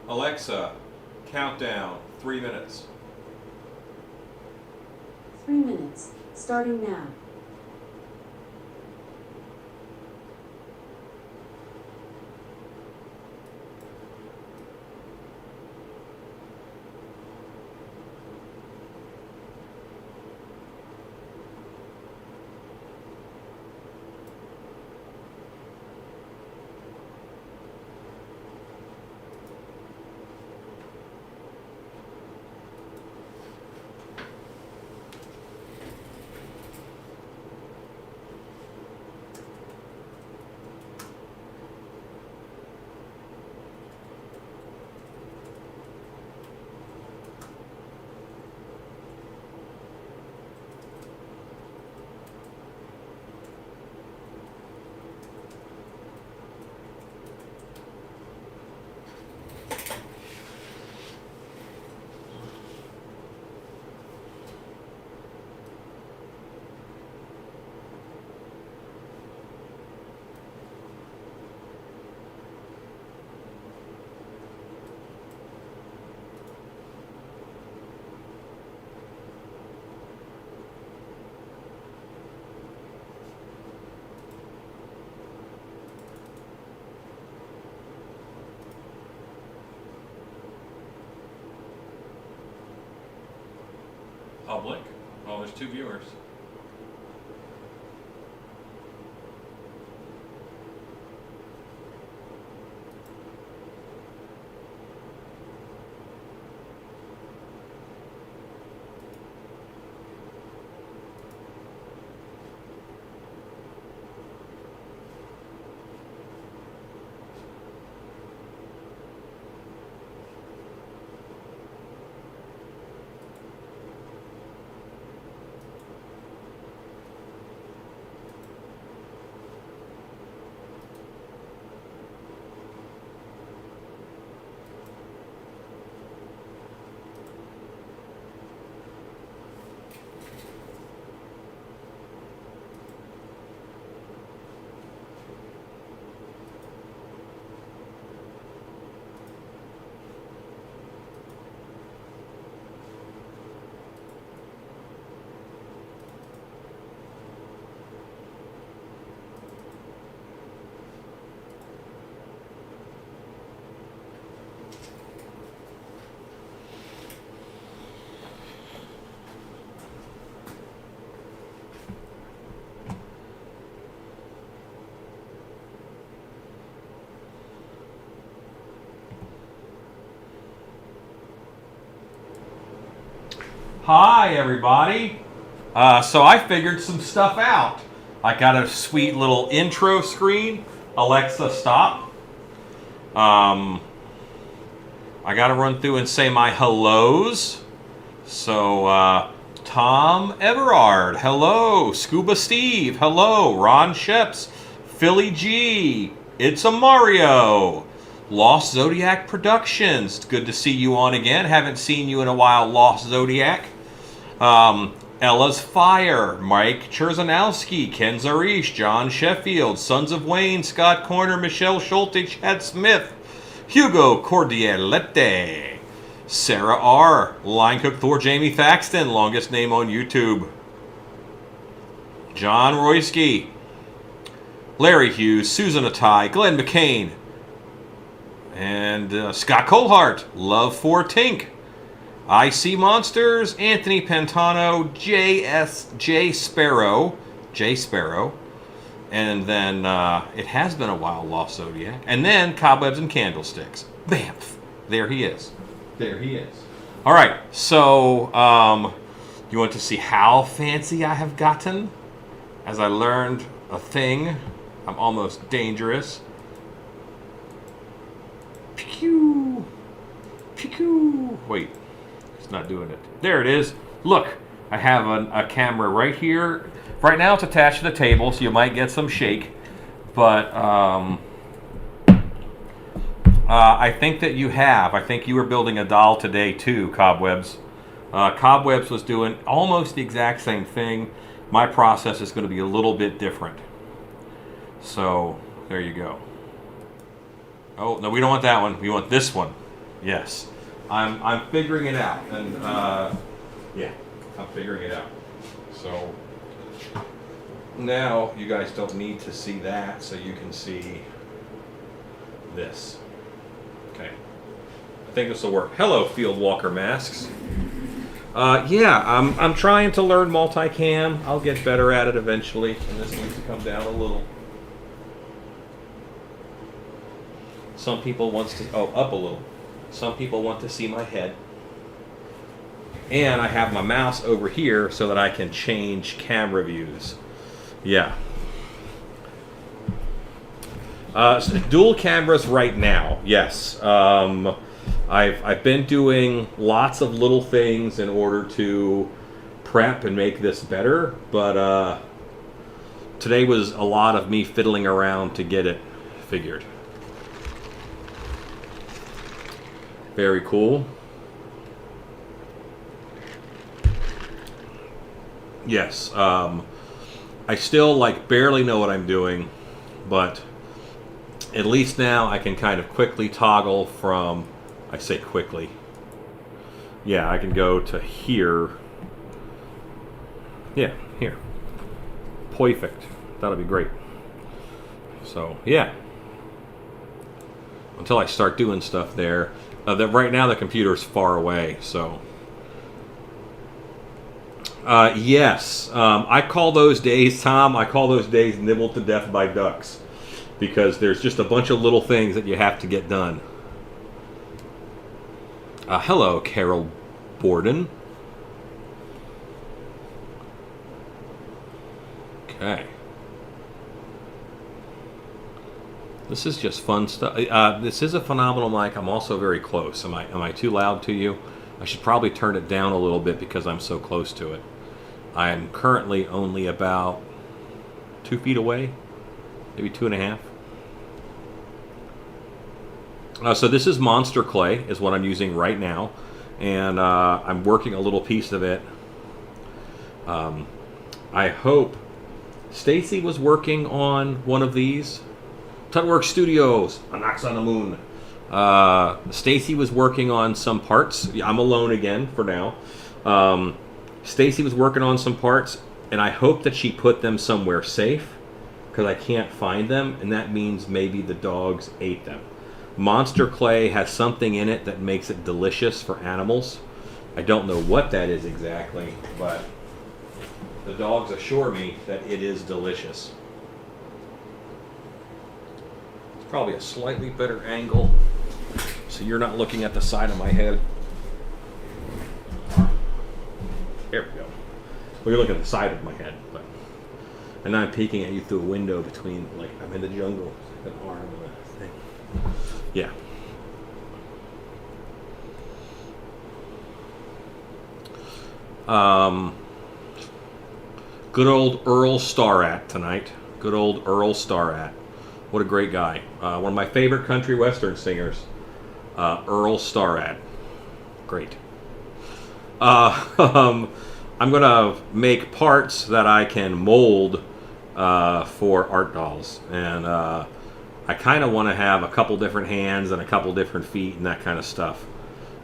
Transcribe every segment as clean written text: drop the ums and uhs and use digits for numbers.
Alexa, countdown, 3 minutes. 3 minutes, starting now. Public. Oh, there's 2 viewers. Hi, everybody. So I figured some stuff out. I got a sweet little intro screen. Alexa, stop. I got to run through and say my hellos. So, Tom Everard, hello. Scuba Steve, hello. Ron Sheps, Philly G, It's a Mario. Lost Zodiac Productions, it's good to see you on again. Haven't seen you in a while, Lost Zodiac. Ella's Fire, Mike Cherzanowski, Ken Zarish, John Sheffield, Sons of Wayne, Scott Corner, Michelle Schulte, Chad Smith, Hugo Cordialete, Sarah R., Line Cook Thor, Jamie Thaxton, longest name on YouTube, John Royski, Larry Hughes, Susan Attai, Glenn McCain, and Scott Colhart, Love for Tink, I See Monsters, Anthony Pantano, J Sparrow, and then it has been a while, Lost Zodiac, and then Cobwebs and Candlesticks. Bamf! There he is. There he is. All right, so you want to see how fancy I have gotten? As I learned a thing, I'm almost dangerous. Pew! Pew! Wait. Not doing it. There it is. Look, I have a camera right here. Right now it's attached to the table, so you might get some shake. But I think that you have. I think you were building a doll today too, Cobwebs. Cobwebs was doing almost the exact same thing. My process is going to be a little bit different. So there you go. Oh, no, we don't want that one. We want this one. Yes. I'm figuring it out, and yeah, I'm figuring it out. So now you guys don't need to see that, so you can see this. Okay. I think this will work. Hello, Field Walker Masks. Yeah, I'm trying to learn multicam. I'll get better at it eventually, and this needs to come down a little. Some people want to, up a little. Some people want to see my head. And I have my mouse over here so that I can change camera views. Yeah. So dual cameras right now, yes. I've been doing lots of little things in order to prep and make this better, but today was a lot of me fiddling around to get it figured. Very cool. Yes, I still like barely know what I'm doing, but at least now I can kind of quickly toggle from, I say quickly, yeah, I can go to here. Yeah, here. Perfect. That'll be great. So, yeah. Until I start doing stuff there. Right now the computer's far away, so. Yes, I call those days, Tom, I call those days nibbled to death by ducks. Because there's just a bunch of little things that you have to get done. Hello, Carol Borden. Okay. This is just fun stuff. This is a phenomenal mic. I'm also very close. Am I too loud to you? I should probably turn it down a little bit because I'm so close to it. I am currently only about 2 feet away, maybe 2.5. So this is Monster Clay, is what I'm using right now, and I'm working a little piece of it. I hope Stacy was working on one of these. Tutwork Studios, a knocks on the moon. Stacy was working on some parts. I'm alone again for now. Stacy was working on some parts, and I hope that she put them somewhere safe, because I can't find them, and that means maybe the dogs ate them. Monster Clay has something in it that makes it delicious for animals. I don't know what that is exactly, but the dogs assure me that it is delicious. It's probably a slightly better angle, so you're not looking at the side of my head. There we go. Well, you're looking at the side of my head, but and I'm peeking at you through a window between, like, I'm in the jungle, an arm and a thing. Yeah. Good old Earl Starrat tonight. Good old Earl Starrat. What a great guy. One of my favorite country western singers, Earl Starrat. Great. I'm going to make parts that I can mold for art dolls. And I kind of want to have a couple different hands and a couple different feet and that kind of stuff.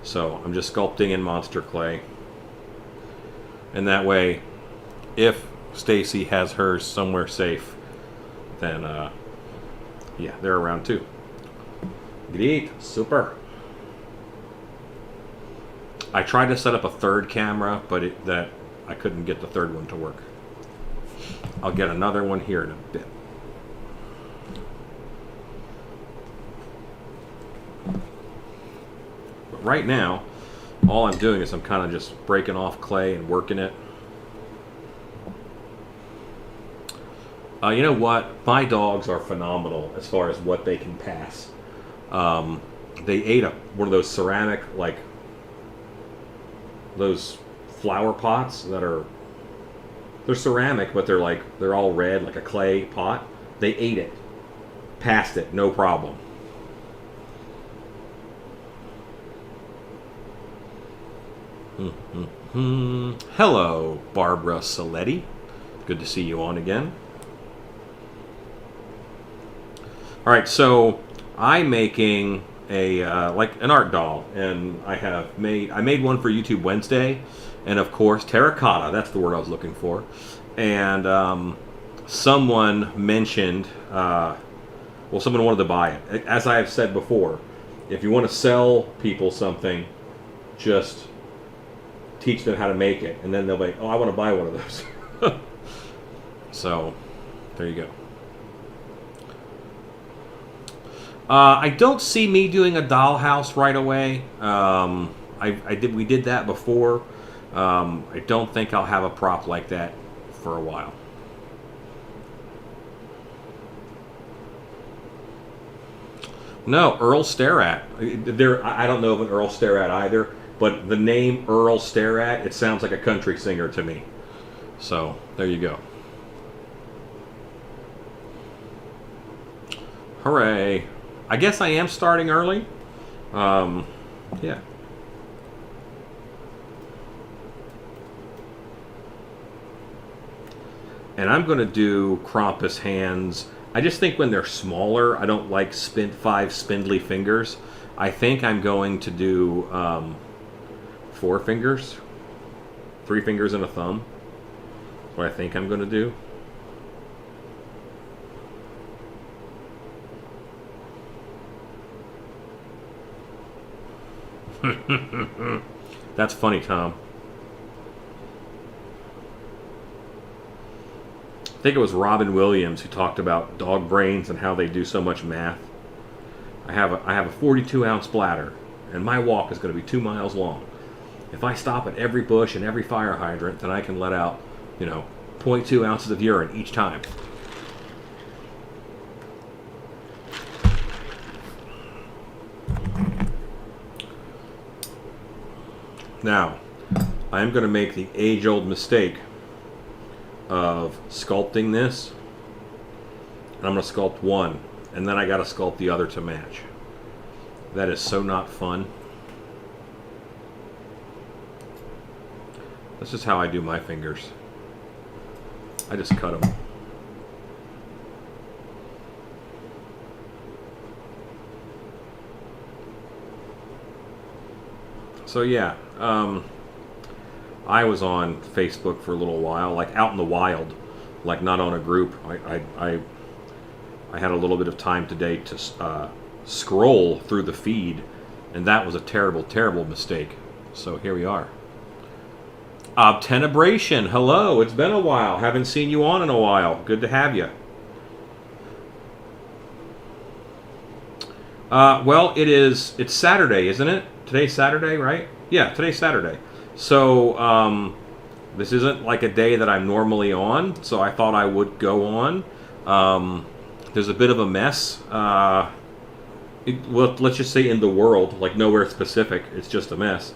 So I'm just sculpting in Monster Clay. And that way, if Stacy has hers somewhere safe, then yeah, they're around too. Great, super. I tried to set up a third camera, but I couldn't get the third one to work. I'll get another one here in a bit. But right now, all I'm doing is I'm kind of just breaking off clay and working it. You know what? My dogs are phenomenal as far as what they can pass. They ate one of those ceramic, like, those flower pots that they're ceramic, but they're all red, like a clay pot. They ate it, passed it, no problem. Hello, Barbara Saletti. Good to see you on again. All right, so I'm making like an art doll, and I made one for YouTube Wednesday, and of course terracotta. That's the word I was looking for. And someone mentioned, someone wanted to buy it. As I have said before, if you want to sell people something, just teach them how to make it, and then they'll be, oh, I want to buy one of those. So, there you go. I don't see me doing a dollhouse right away. We did that before. I don't think I'll have a prop like that for a while. No, Earl Stare-At. I don't know of an Earl Stare-At either, but the name Earl Stare-At, it sounds like a country singer to me. So, there you go. Hooray. I guess I am starting early. Yeah. And I'm going to do Krampus hands. I just think when they're smaller, I don't like 5 spindly fingers. I think I'm going to do 4 fingers. 3 fingers and a thumb. That's what I think I'm going to do. That's funny, Tom. I think it was Robin Williams who talked about dog brains and how they do so much math. I have a 42-ounce bladder, and my walk is going to be 2 miles long. If I stop at every bush and every fire hydrant, then I can let out, 0.2 ounces of urine each time. Now, I am going to make the age-old mistake of sculpting this. And I'm going to sculpt one, and then I got to sculpt the other to match. That is so not fun. This is how I do my fingers. I just cut them. So yeah, I was on Facebook for a little while, like out in the wild, like not on a group. I had a little bit of time today to scroll through the feed, and that was a terrible, terrible mistake. So here we are. Obtenebration, hello, it's been a while. Haven't seen you on in a while. Good to have you. Well, it's Saturday, isn't it? Today's Saturday, right? Yeah, today's Saturday. So, this isn't like a day that I'm normally on, so I thought I would go on. There's a bit of a mess. Well, let's just say in the world, like nowhere specific. It's just a mess.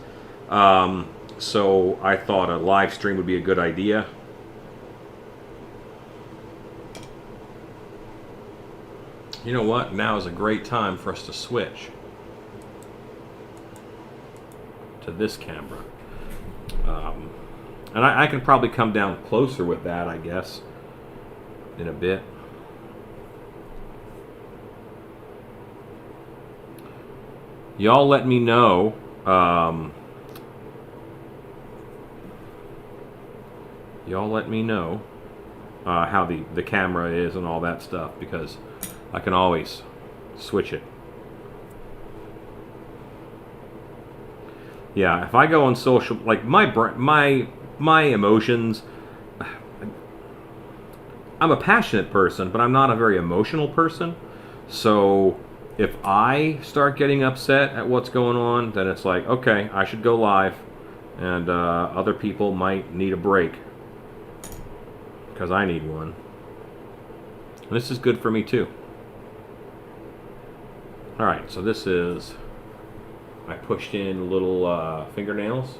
So I thought a live stream would be a good idea. You know what? Now is a great time for us to switch to this camera. And I can probably come down closer with that, I guess, in a bit. Y'all let me know. Y'all let me know how the camera is and all that stuff, because I can always switch it. Yeah, if I go on social, like my emotions, I'm a passionate person, but I'm not a very emotional person. So if I start getting upset at what's going on, then it's like, okay, I should go live, and other people might need a break, because I need one. And this is good for me too. Alright, so this is, I pushed in little fingernails.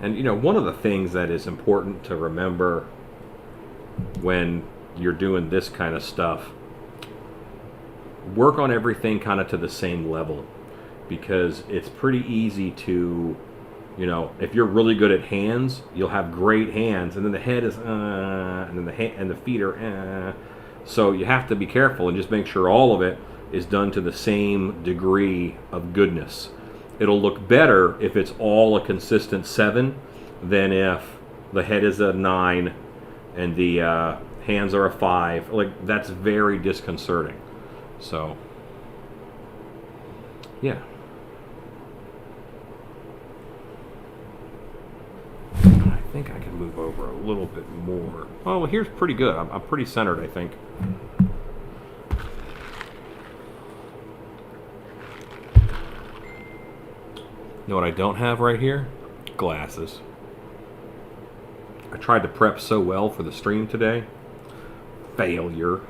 And one of the things that is important to remember when you're doing this kind of stuff, work on everything kind of to the same level, because it's pretty easy to, if you're really good at hands, you'll have great hands, and then the head is and then the feet are So you have to be careful and just make sure all of it is done to the same degree of goodness. It'll look better if it's all a consistent 7 than if the head is a 9 and the hands are a 5. Like, that's very disconcerting. So, yeah. I think I can move over a little bit more. Oh, well, here's pretty good. I'm pretty centered, I think. You know what I don't have right here? Glasses. I tried to prep so well for the stream today. Failure.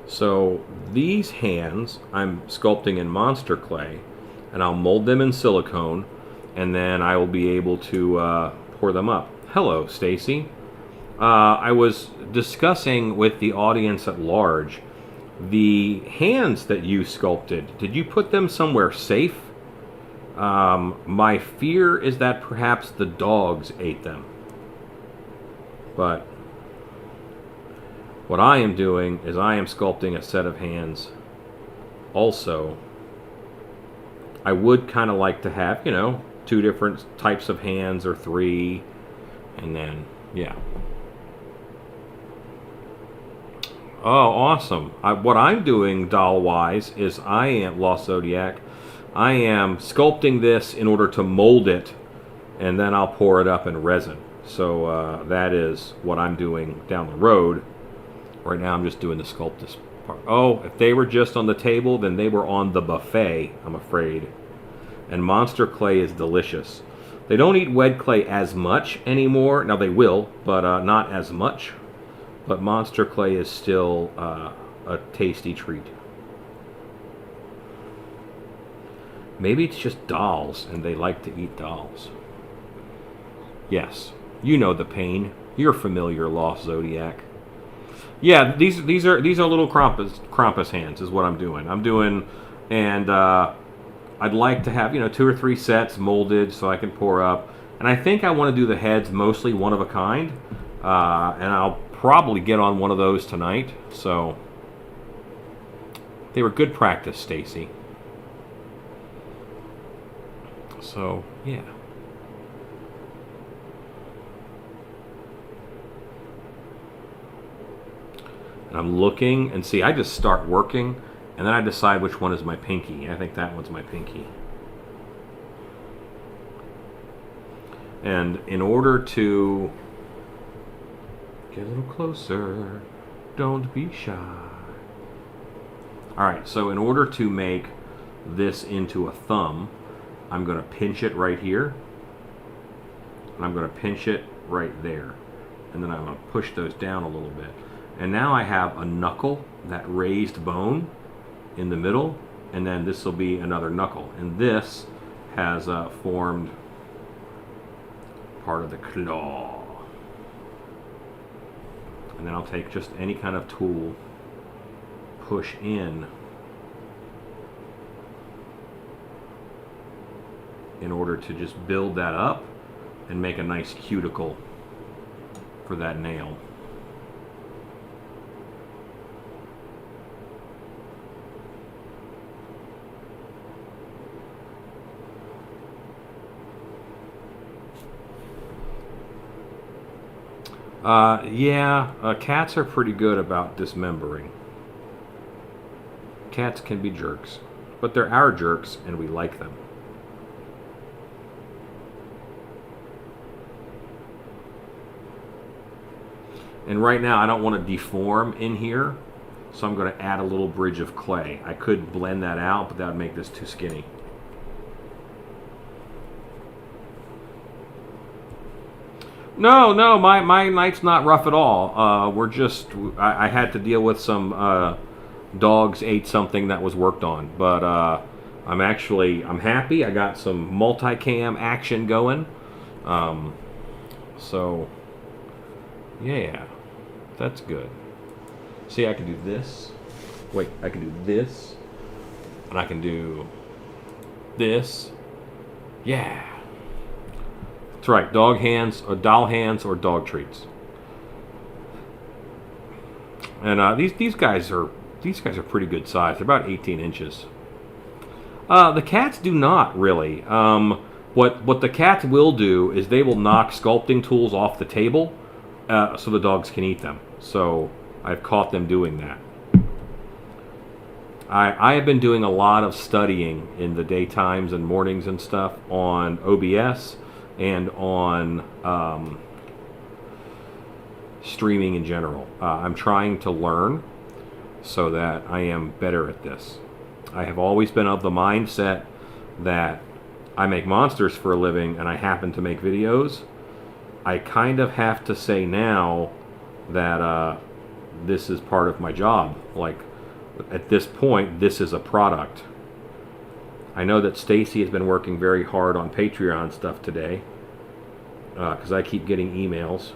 So these hands I'm sculpting in monster clay, and I'll mold them in silicone, and then I will be able to pour them up. Hello, Stacy. I was discussing with the audience at large the hands that you sculpted. Did you put them somewhere safe? My fear is that perhaps the dogs ate them. But what I am doing is I am sculpting a set of hands. Also, I would kind of like to have, 2 different types of hands or 3, and then, yeah. Oh, awesome. What I'm doing doll-wise is I am, Lost Zodiac, I am sculpting this in order to mold it, and then I'll pour it up in resin. So that is what I'm doing down the road. Right now I'm just doing the sculpt this part. Oh, if they were just on the table, then they were on the buffet, I'm afraid. And monster clay is delicious. They don't eat wet clay as much anymore. Now they will, but not as much. But monster clay is still a tasty treat. Maybe it's just dolls and they like to eat dolls. Yes, you know the pain. You're familiar, Lost Zodiac. Yeah, these are little Krampus hands is what I'm doing. And I'd like to have 2 or 3 sets molded so I can pour up. And I think I want to do the heads mostly one of a kind, and I'll probably get on one of those tonight. So they were good practice, Stacy. So yeah. And I'm looking and see, I just start working and then I decide which one is my pinky. I think that one's my pinky. And in order to get a little closer, don't be shy. Alright, so in order to make this into a thumb, I'm going to pinch it right here. And I'm going to pinch it right there. And then I'm going to push those down a little bit. And now I have a knuckle, that raised bone in the middle, and then this will be another knuckle. And this has formed part of the claw. And then I'll take just any kind of tool, push in order to just build that up and make a nice cuticle for that nail. Cats are pretty good about dismembering. Cats can be jerks, but they're our jerks and we like them. And right now I don't want to deform in here, so I'm going to add a little bridge of clay. I could blend that out, but that would make this too skinny. No, my night's not rough at all. I had to deal with some dogs ate something that was worked on, but I'm happy. I got some multicam action going. So yeah, that's good. See, I can do this. Wait, I can do this. And I can do this. Yeah. That's right, dog hands, or doll hands, or dog treats. And these guys are pretty good size. They're about 18 inches. The cats do not really. What the cats will do is they will knock sculpting tools off the table, so the dogs can eat them. So I've caught them doing that. I have been doing a lot of studying in the daytimes and mornings and stuff on OBS and on streaming in general. I'm trying to learn so that I am better at this. I have always been of the mindset that I make monsters for a living and I happen to make videos. I kind of have to say now that this is part of my job. Like, at this point, this is a product. I know that Stacy has been working very hard on Patreon stuff today because I keep getting emails.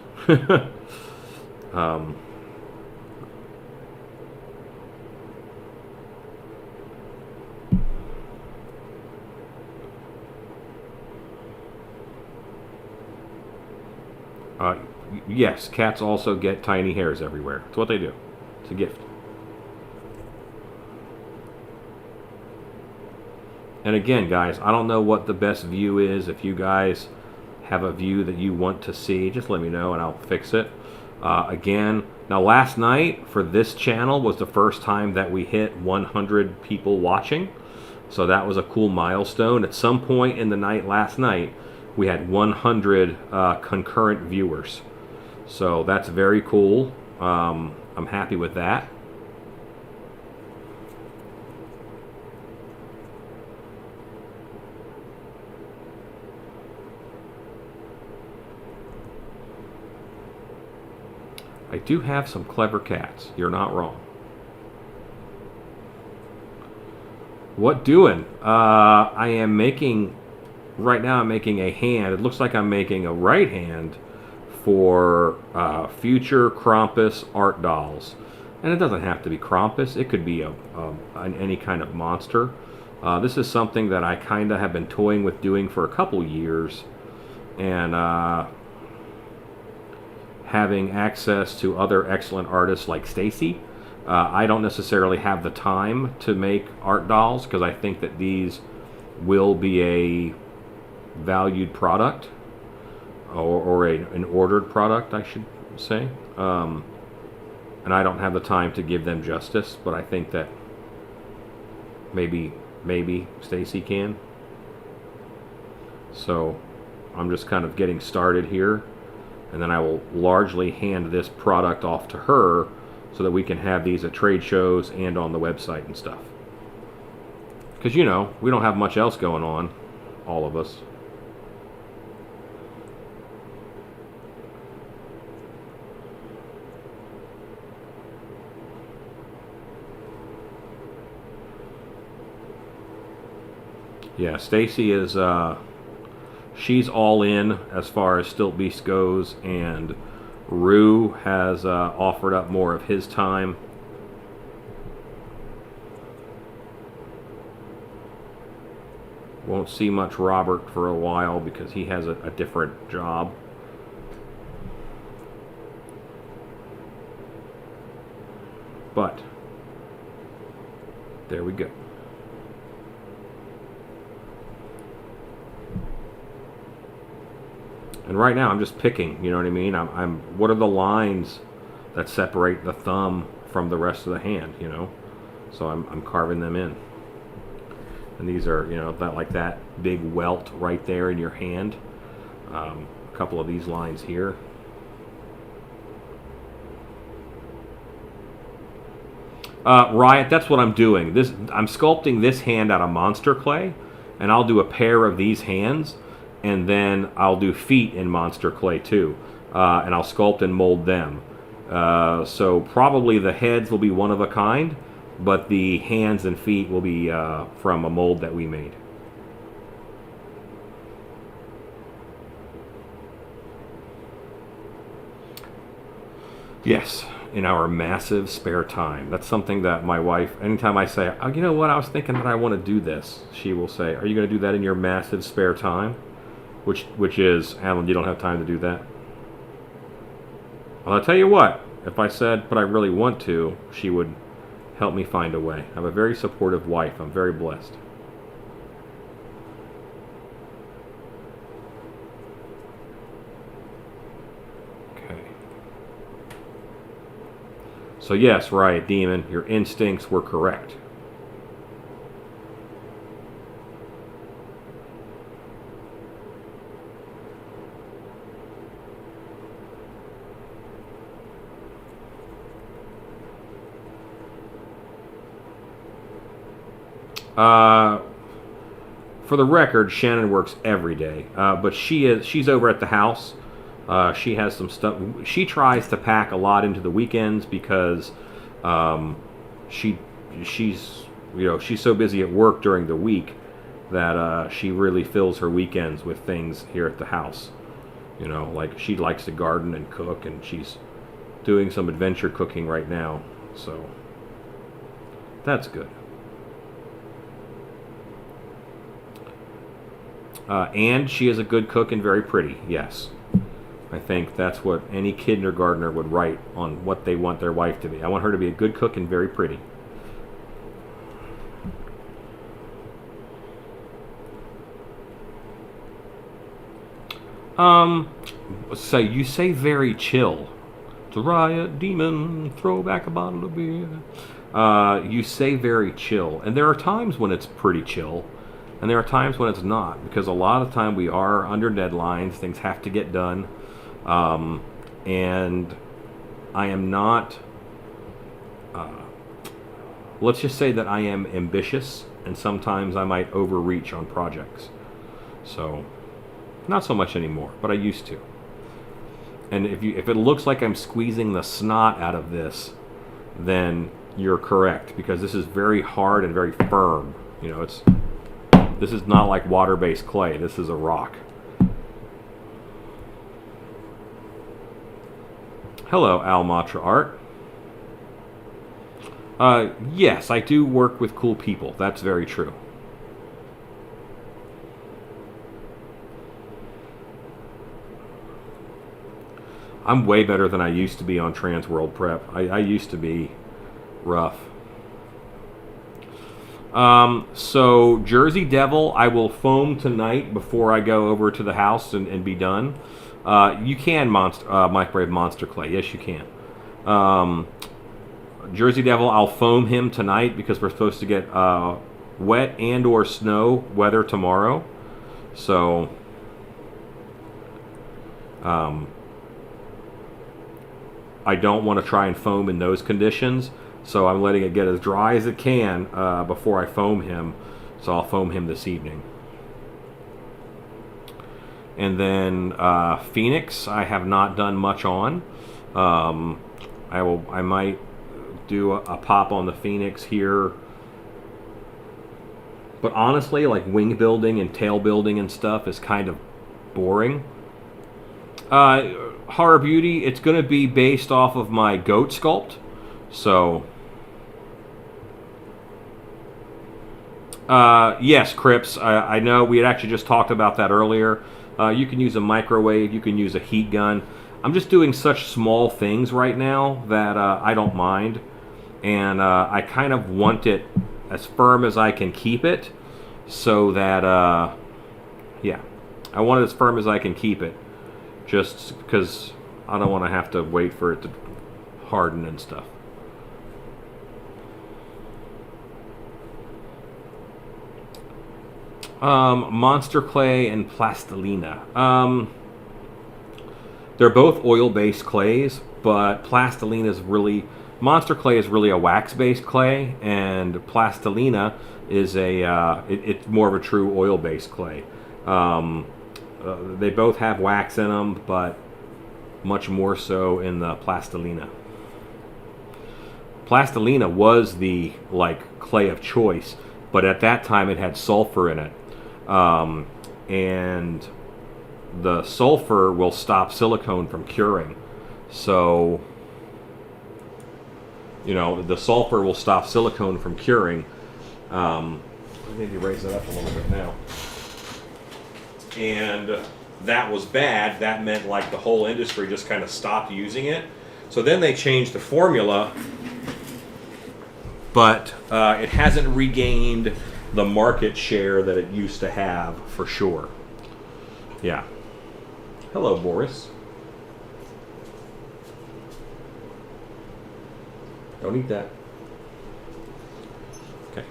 Yes, cats also get tiny hairs everywhere. It's what they do. It's a gift. And again, guys, I don't know what the best view is. If you guys have a view that you want to see, just let me know and I'll fix it. Again, now last night for this channel was the first time that we hit 100 people watching. So that was a cool milestone. At some point in the night last night, we had 100 concurrent viewers. So that's very cool. I'm happy with that. I do have some clever cats. You're not wrong. What doing? I am making, right now I'm making a hand. It looks like I'm making a right hand for future Krampus art dolls. And it doesn't have to be Krampus. It could be any kind of monster. This is something that I kind of have been toying with doing for a couple years. And having access to other excellent artists like Stacy. I don't necessarily have the time to make art dolls because I think that these will be a valued product or an ordered product, I should say. And I don't have the time to give them justice, but I think that maybe Stacy can. So I'm just kind of getting started here. And then I will largely hand this product off to her so that we can have these at trade shows and on the website and stuff. Because, you know, we don't have much else going on, all of us. Yeah, Stacy is... she's all in as far as Stilt Beast goes, and Rue has offered up more of his time. Won't see much Robert for a while because he has a different job. But there we go. And right now I'm just picking, you know what I mean? What are the lines that separate the thumb from the rest of the hand, you know? So I'm carving them in. And these are, you know, like that big welt right there in your hand. A couple of these lines here. Riot, that's what I'm doing. I'm sculpting this hand out of monster clay, and I'll do a pair of these hands. And then I'll do feet in monster clay too, and I'll sculpt and mold them. So probably the heads will be one of a kind, but the hands and feet will be from a mold that we made. Yes, in our massive spare time. That's something that my wife, anytime I say, oh, you know what, I was thinking that I want to do this, she will say, are you going to do that in your massive spare time? Which is, Alan, you don't have time to do that. Well, I'll tell you what, if I said, but I really want to, she would help me find a way. I have a very supportive wife. I'm very blessed. Okay. So yes, right, Demon, your instincts were correct. For the record, Shannon works every day, but she's over at the house. She has some stuff. She tries to pack a lot into the weekends because she's so busy at work during the week that she really fills her weekends with things here at the house. Like she likes to garden and cook, and she's doing some adventure cooking right now, so that's good. And she is a good cook and very pretty, yes. I think that's what any kindergartner would write on what they want their wife to be. I want her to be a good cook and very pretty. So you say very chill. It's a riot, demon, throw back a bottle of beer. You say very chill. And there are times when it's pretty chill. And there are times when it's not, because a lot of time we are under deadlines, things have to get done, and I am not, let's just say that I am ambitious, and sometimes I might overreach on projects. So, not so much anymore, but I used to. And if it looks like I'm squeezing the snot out of this, then you're correct, because this is very hard and very firm. This is not like water-based clay. This is a rock. Hello, Almatra Art. Yes, I do work with cool people. That's very true. I'm way better than I used to be on Trans World Prep. I used to be rough. So Jersey Devil, I will foam tonight before I go over to the house and be done. You can Mike Brave Monster Clay. Yes, you can. Jersey Devil, I'll foam him tonight because we're supposed to get wet and or snow weather tomorrow. So I don't want to try and foam in those conditions. So I'm letting it get as dry as it can before I foam him. So I'll foam him this evening. And then Phoenix, I have not done much on. I might do a pop on the Phoenix here. But honestly, like wing building and tail building and stuff is kind of boring. Horror Beauty, it's going to be based off of my goat sculpt. So, yes, Crips, I know we had actually just talked about that earlier. You can use a microwave, you can use a heat gun. I'm just doing such small things right now that I don't mind. And I kind of want it as firm as I can keep it so that, yeah, I want it as firm as I can keep it. Just because I don't want to have to wait for it to harden and stuff. Monster Clay and Plastilina. They're both oil-based clays, but Plastilina is really... Monster Clay is really a wax-based clay, and Plastilina is it's more of a true oil-based clay. They both have wax in them, but much more so in the Plastilina. Plastilina was the clay of choice, but at that time it had sulfur in it. And the sulfur will stop silicone from curing. So You know, the sulfur will stop silicone from curing. Maybe raise that up a little bit now. And that was bad. That meant like the whole industry just kind of stopped using it. So then they changed the formula, but it hasn't regained the market share that it used to have for sure. Yeah. Hello, Boris. Don't eat that. Okay.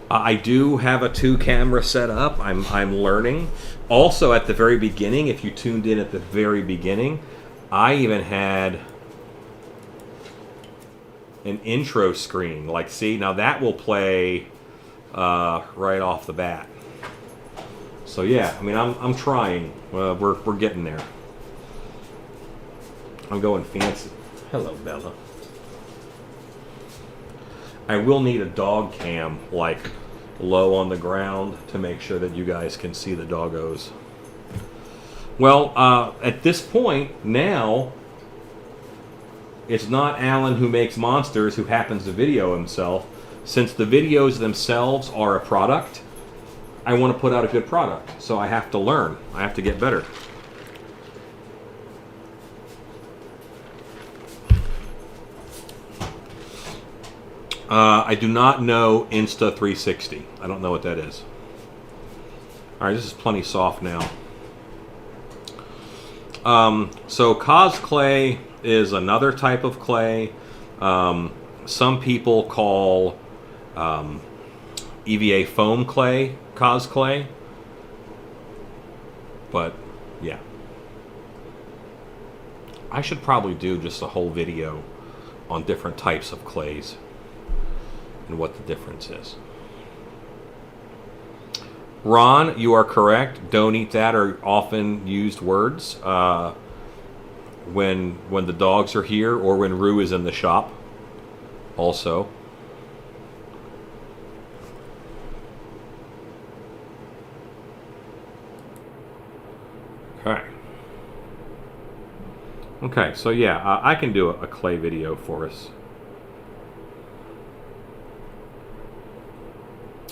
I do have a 2-camera set up. I'm learning. Also, at the very beginning, if you tuned in at the very beginning, I even had an intro screen. Like, see, now that will play right off the bat. So yeah, I mean, I'm trying. We're getting there. I'm going fancy. Hello, Bella. I will need a dog cam, like, low on the ground to make sure that you guys can see the doggos. Well, at this point, now, it's not Alan who makes monsters who happens to video himself. Since the videos themselves are a product, I want to put out a good product. So I have to learn. I have to get better. I do not know Insta360. I don't know what that is. All right, this is plenty soft now. So cosclay is another type of clay. Some people call EVA foam clay cosclay. But yeah, I should probably do just a whole video on different types of clays and what the difference is. Ron, you are correct. Don't eat that are often used words when the dogs are here or when Rue is in the shop also. Okay. Okay, so yeah, I can do a clay video for us.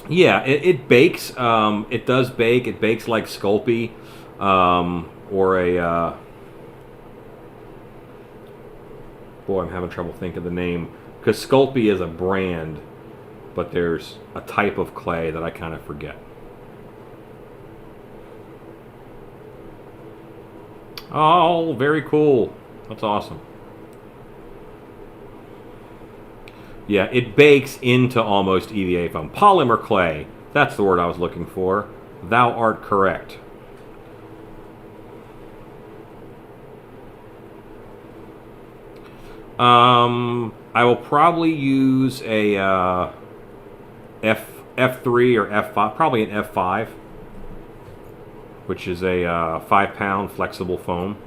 Yeah, it bakes. It does bake. It bakes like Sculpey, or a. Boy, I'm having trouble thinking of the name because Sculpey is a brand, but there's a type of clay that I kind of forget. Oh, very cool. That's awesome. Yeah, it bakes into almost EVA foam. Polymer clay. That's the word I was looking for. Thou art correct. I will probably use a F3 or F5, probably an F5, which is a 5-pound flexible foam.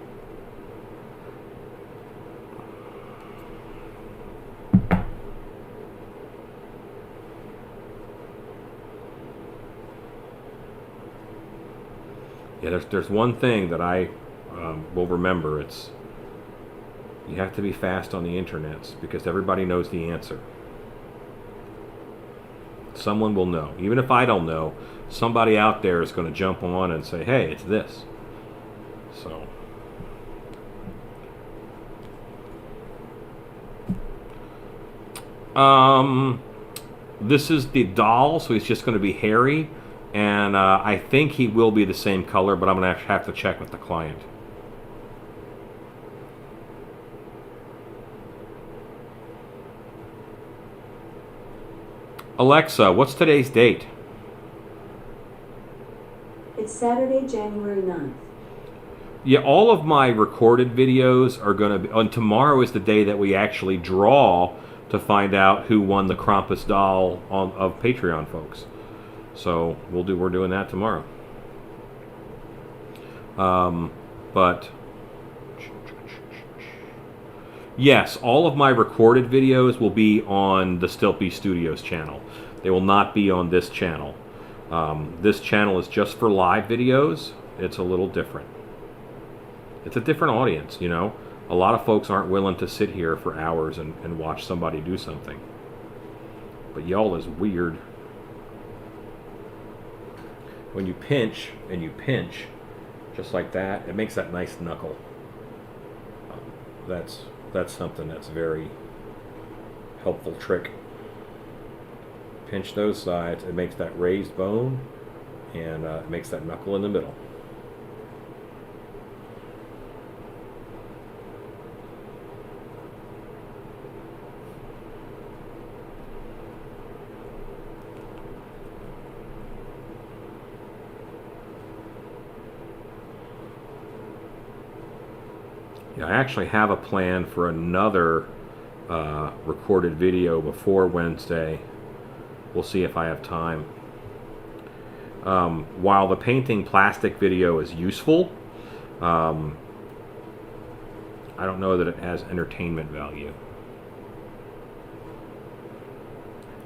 Yeah, there's one thing that I will remember. It's you have to be fast on the internets because everybody knows the answer. Someone will know. Even if I don't know, somebody out there is going to jump on and say, hey, it's this. So. This is the doll, so he's just going to be hairy. And I think he will be the same color, but I'm going to have to check with the client. Alexa, what's today's date? It's Saturday, January 9th. Yeah, all of my recorded videos are going to be... And tomorrow is the day that we actually draw to find out who won the Krampus doll of Patreon folks. So we're doing that tomorrow. But yes, all of my recorded videos will be on the Stilpy Studios channel. They will not be on this channel. This channel is just for live videos. It's a little different. It's a different audience, you know. A lot of folks aren't willing to sit here for hours and watch somebody do something. But y'all is weird. When you pinch and you pinch, just like that, it makes that nice knuckle. That's something that's very helpful trick. Pinch those sides, it makes that raised bone, and it makes that knuckle in the middle. Yeah, I actually have a plan for another recorded video before Wednesday. We'll see if I have time. While the painting plastic video is useful, I don't know that it has entertainment value.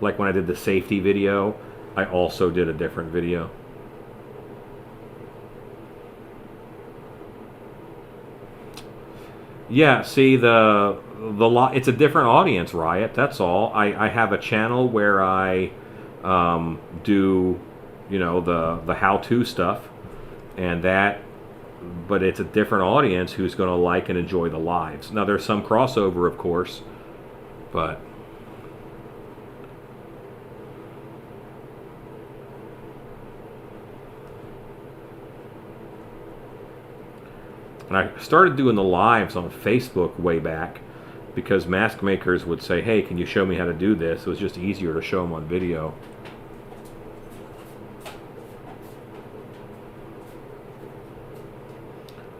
Like when I did the safety video, I also did a different video. Yeah, see it's a different audience, Riot. That's all. I have a channel where I do, the how-to stuff, and but it's a different audience who's going to like and enjoy the lives. Now there's some crossover, of course, but and I started doing the lives on Facebook way back because mask makers would say, hey, can you show me how to do this? It was just easier to show them on video.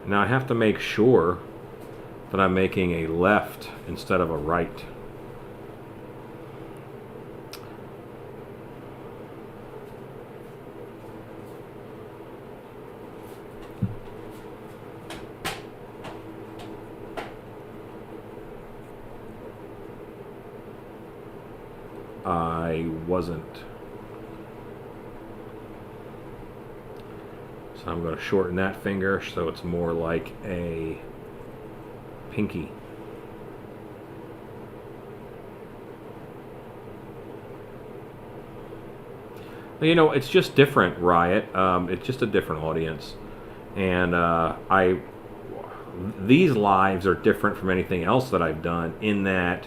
Now I have to make sure that I'm making a left instead of a right. I wasn't. So I'm going to shorten that finger so it's more like a pinky. It's just different, Riot. It's just a different audience. And these lives are different from anything else that I've done in that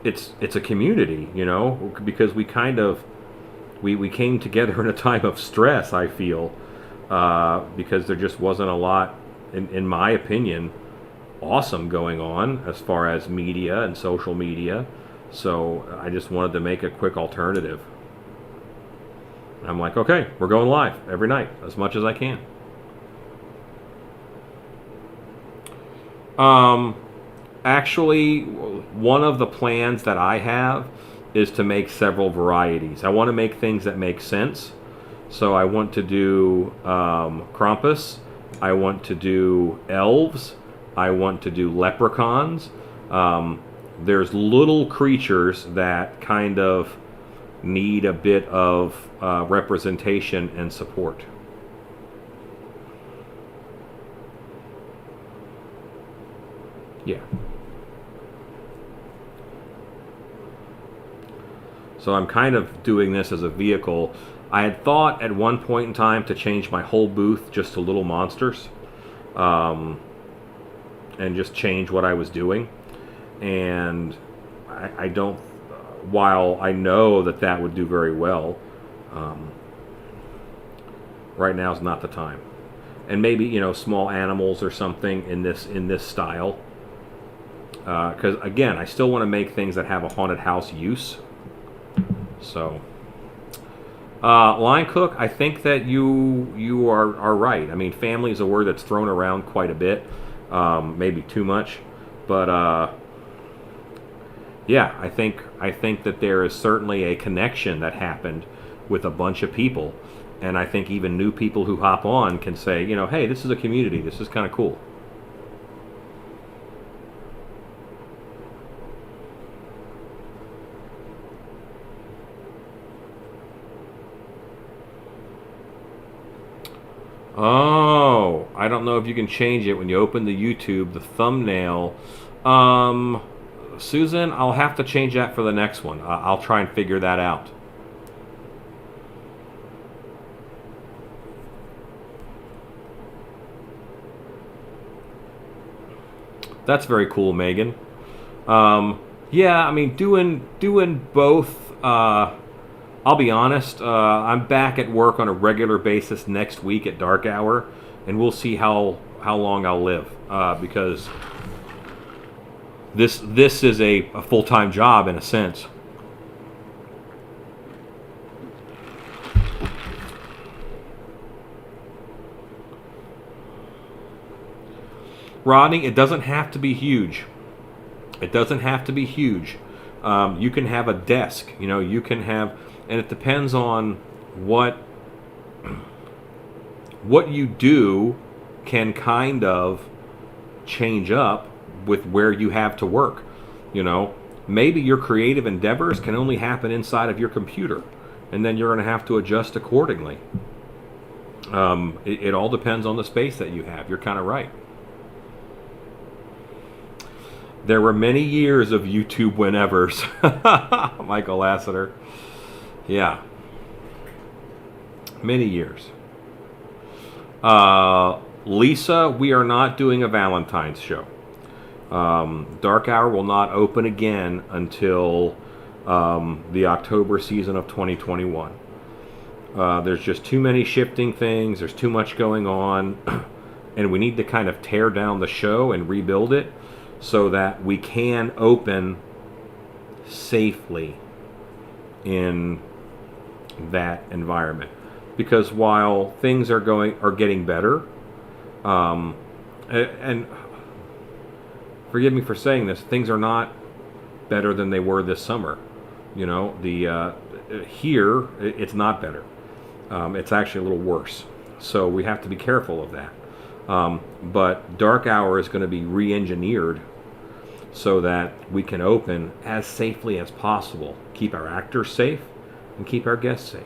it's a community, because we kind of we came together in a time of stress, I feel, because there just wasn't a lot, in my opinion, awesome going on as far as media and social media. So I just wanted to make a quick alternative. I'm like, okay, we're going live every night as much as I can. Actually, one of the plans that I have is to make several varieties. I want to make things that make sense. So I want to do Krampus. I want to do elves. I want to do leprechauns. There's little creatures that kind of need a bit of representation and support. Yeah. So I'm kind of doing this as a vehicle. I had thought at one point in time to change my whole booth just to little monsters, and just change what I was doing. And I don't, while I know that would do very well, right now is not the time. And maybe, small animals or something in this style. Because again, I still want to make things that have a haunted house use. So, line cook, I think that you are right. I mean, family is a word that's thrown around quite a bit, maybe too much, but yeah, I think that there is certainly a connection that happened with a bunch of people, and I think even new people who hop on can say, hey, this is a community. This is kind of cool. Oh, I don't know if you can change it when you open the YouTube, the thumbnail. Susan, I'll have to change that for the next one. I'll try and figure that out. That's very cool, Megan. Yeah, I mean, doing both. I'll be honest. I'm back at work on a regular basis next week at dark hour, and we'll see how long I'll live. Because this is a full-time job in a sense. Rodney, it doesn't have to be huge. It doesn't have to be huge. You can have a desk. You can have, and it depends on what you do can kind of change up with where you have to work. Maybe your creative endeavors can only happen inside of your computer, and then you're going to have to adjust accordingly. It all depends on the space that you have. You're kind of right. There were many years of YouTube whenevers. Michael Lassiter. Yeah. Many years. Lisa, we are not doing a Valentine's show. Dark Hour will not open again until the October season of 2021. There's just too many shifting things. There's too much going on. And we need to kind of tear down the show and rebuild it, so that we can open safely in that environment. Because while things are getting better, and forgive me for saying this, things are not better than they were this summer. Here it's not better. It's actually a little worse. So we have to be careful of that. But Dark Hour is going to be re-engineered so that we can open as safely as possible, keep our actors safe, and keep our guests safe.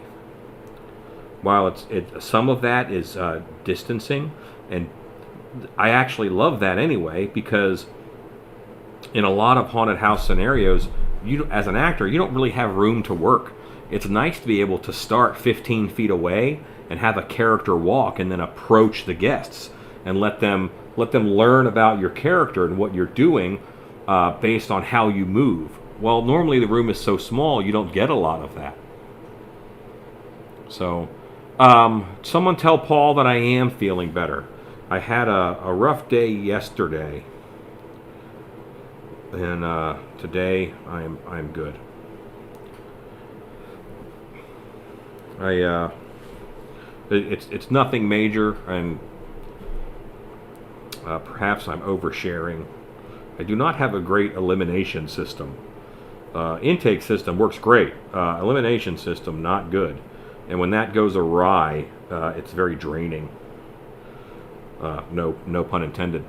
While some of that is distancing, and I actually love that anyway, because in a lot of haunted house scenarios, as an actor, you don't really have room to work. It's nice to be able to start 15 feet away and have a character walk and then approach the guests and let them learn about your character and what you're doing based on how you move. Well, normally the room is so small, you don't get a lot of that. So, someone tell Paul that I am feeling better. I had a rough day yesterday, and today I'm good. It's nothing major, and perhaps I'm oversharing. I do not have a great elimination system. Intake system works great. Elimination system, not good. And when that goes awry, it's very draining. No pun intended.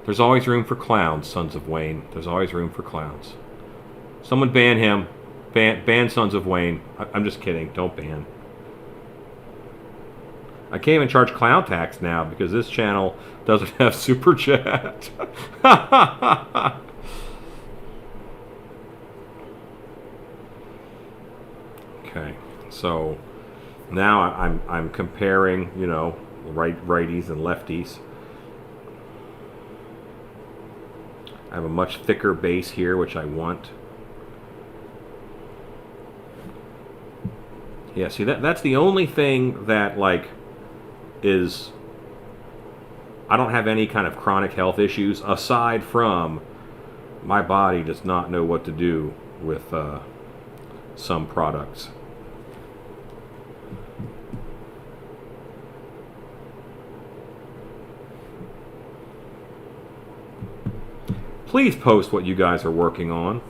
There's always room for clowns, Sons of Wayne. There's always room for clowns. Someone ban him. Ban Sons of Wayne. I'm just kidding. Don't ban. I can't even charge clown tax now because this channel doesn't have super chat. Okay, so now I'm comparing, righties and lefties. I have a much thicker base here, which I want. Yeah, see, that's the only thing that, is... I don't have any kind of chronic health issues, aside from my body does not know what to do with some products. Please post what you guys are working on.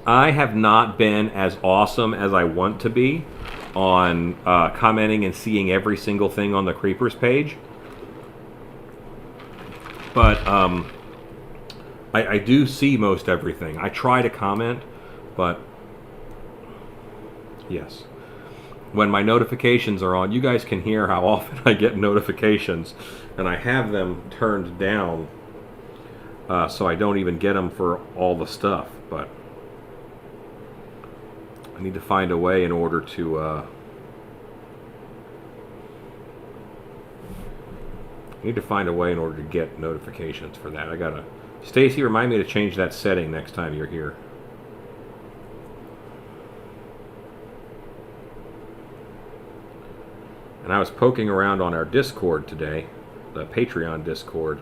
I have not been as awesome as I want to be on commenting and seeing every single thing on the Creepers page. But I do see most everything. I try to comment, but yes. when my notifications are on, you guys can hear how often I get notifications, and I have them turned down so I don't even get them for all the stuff. But I need to find a way in order to get notifications for that. I gotta. Stacy, remind me to change that setting next time you're here. And I was poking around on our Discord today, the Patreon Discord,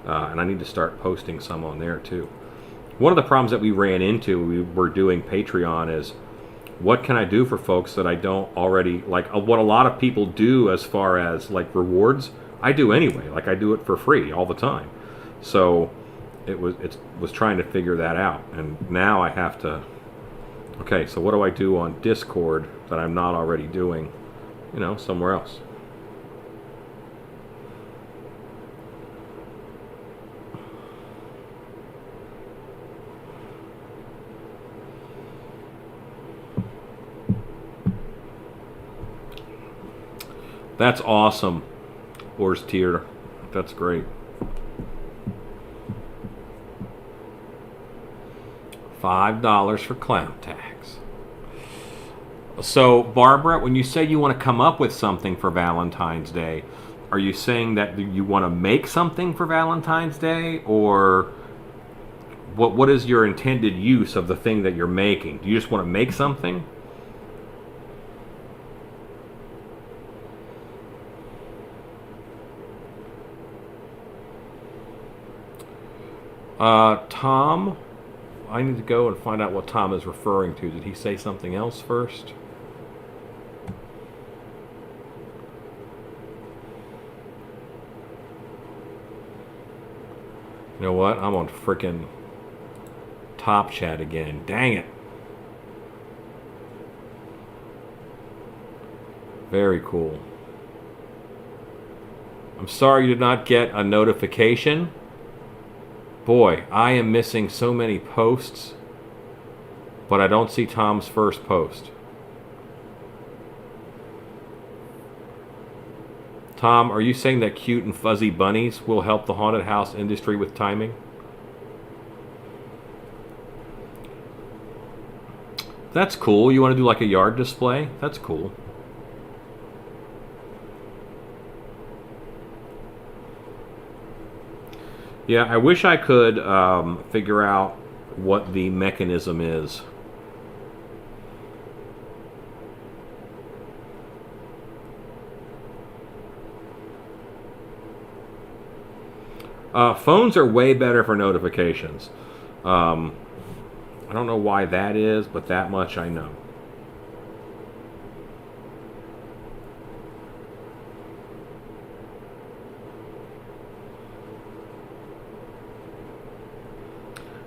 and I need to start posting some on there too. One of the problems that we ran into, we were doing Patreon, is what can I do for folks that I don't already, like what a lot of people do as far as like rewards, I do anyway. Like I do it for free all the time. So it was trying to figure that out, and now I have to. Okay, so what do I do on Discord that I'm not already doing, somewhere else? That's awesome, Ors Tier. That's great. $5 for clown tax. So, Barbara, when you say you want to come up with something for Valentine's Day, are you saying that you want to make something for Valentine's Day, or what is your intended use of the thing that you're making? Do you just want to make something? Tom, I need to go and find out what Tom is referring to. Did he say something else first? You know what? I'm on frickin' Top Chat again. Dang it. Very cool. I'm sorry you did not get a notification. Boy, I am missing so many posts, but I don't see Tom's first post. Tom, are you saying that cute and fuzzy bunnies will help the haunted house industry with timing? That's cool. You want to do like a yard display? That's cool. Yeah, I wish I could figure out what the mechanism is. Phones are way better for notifications. I don't know why that is, but that much I know.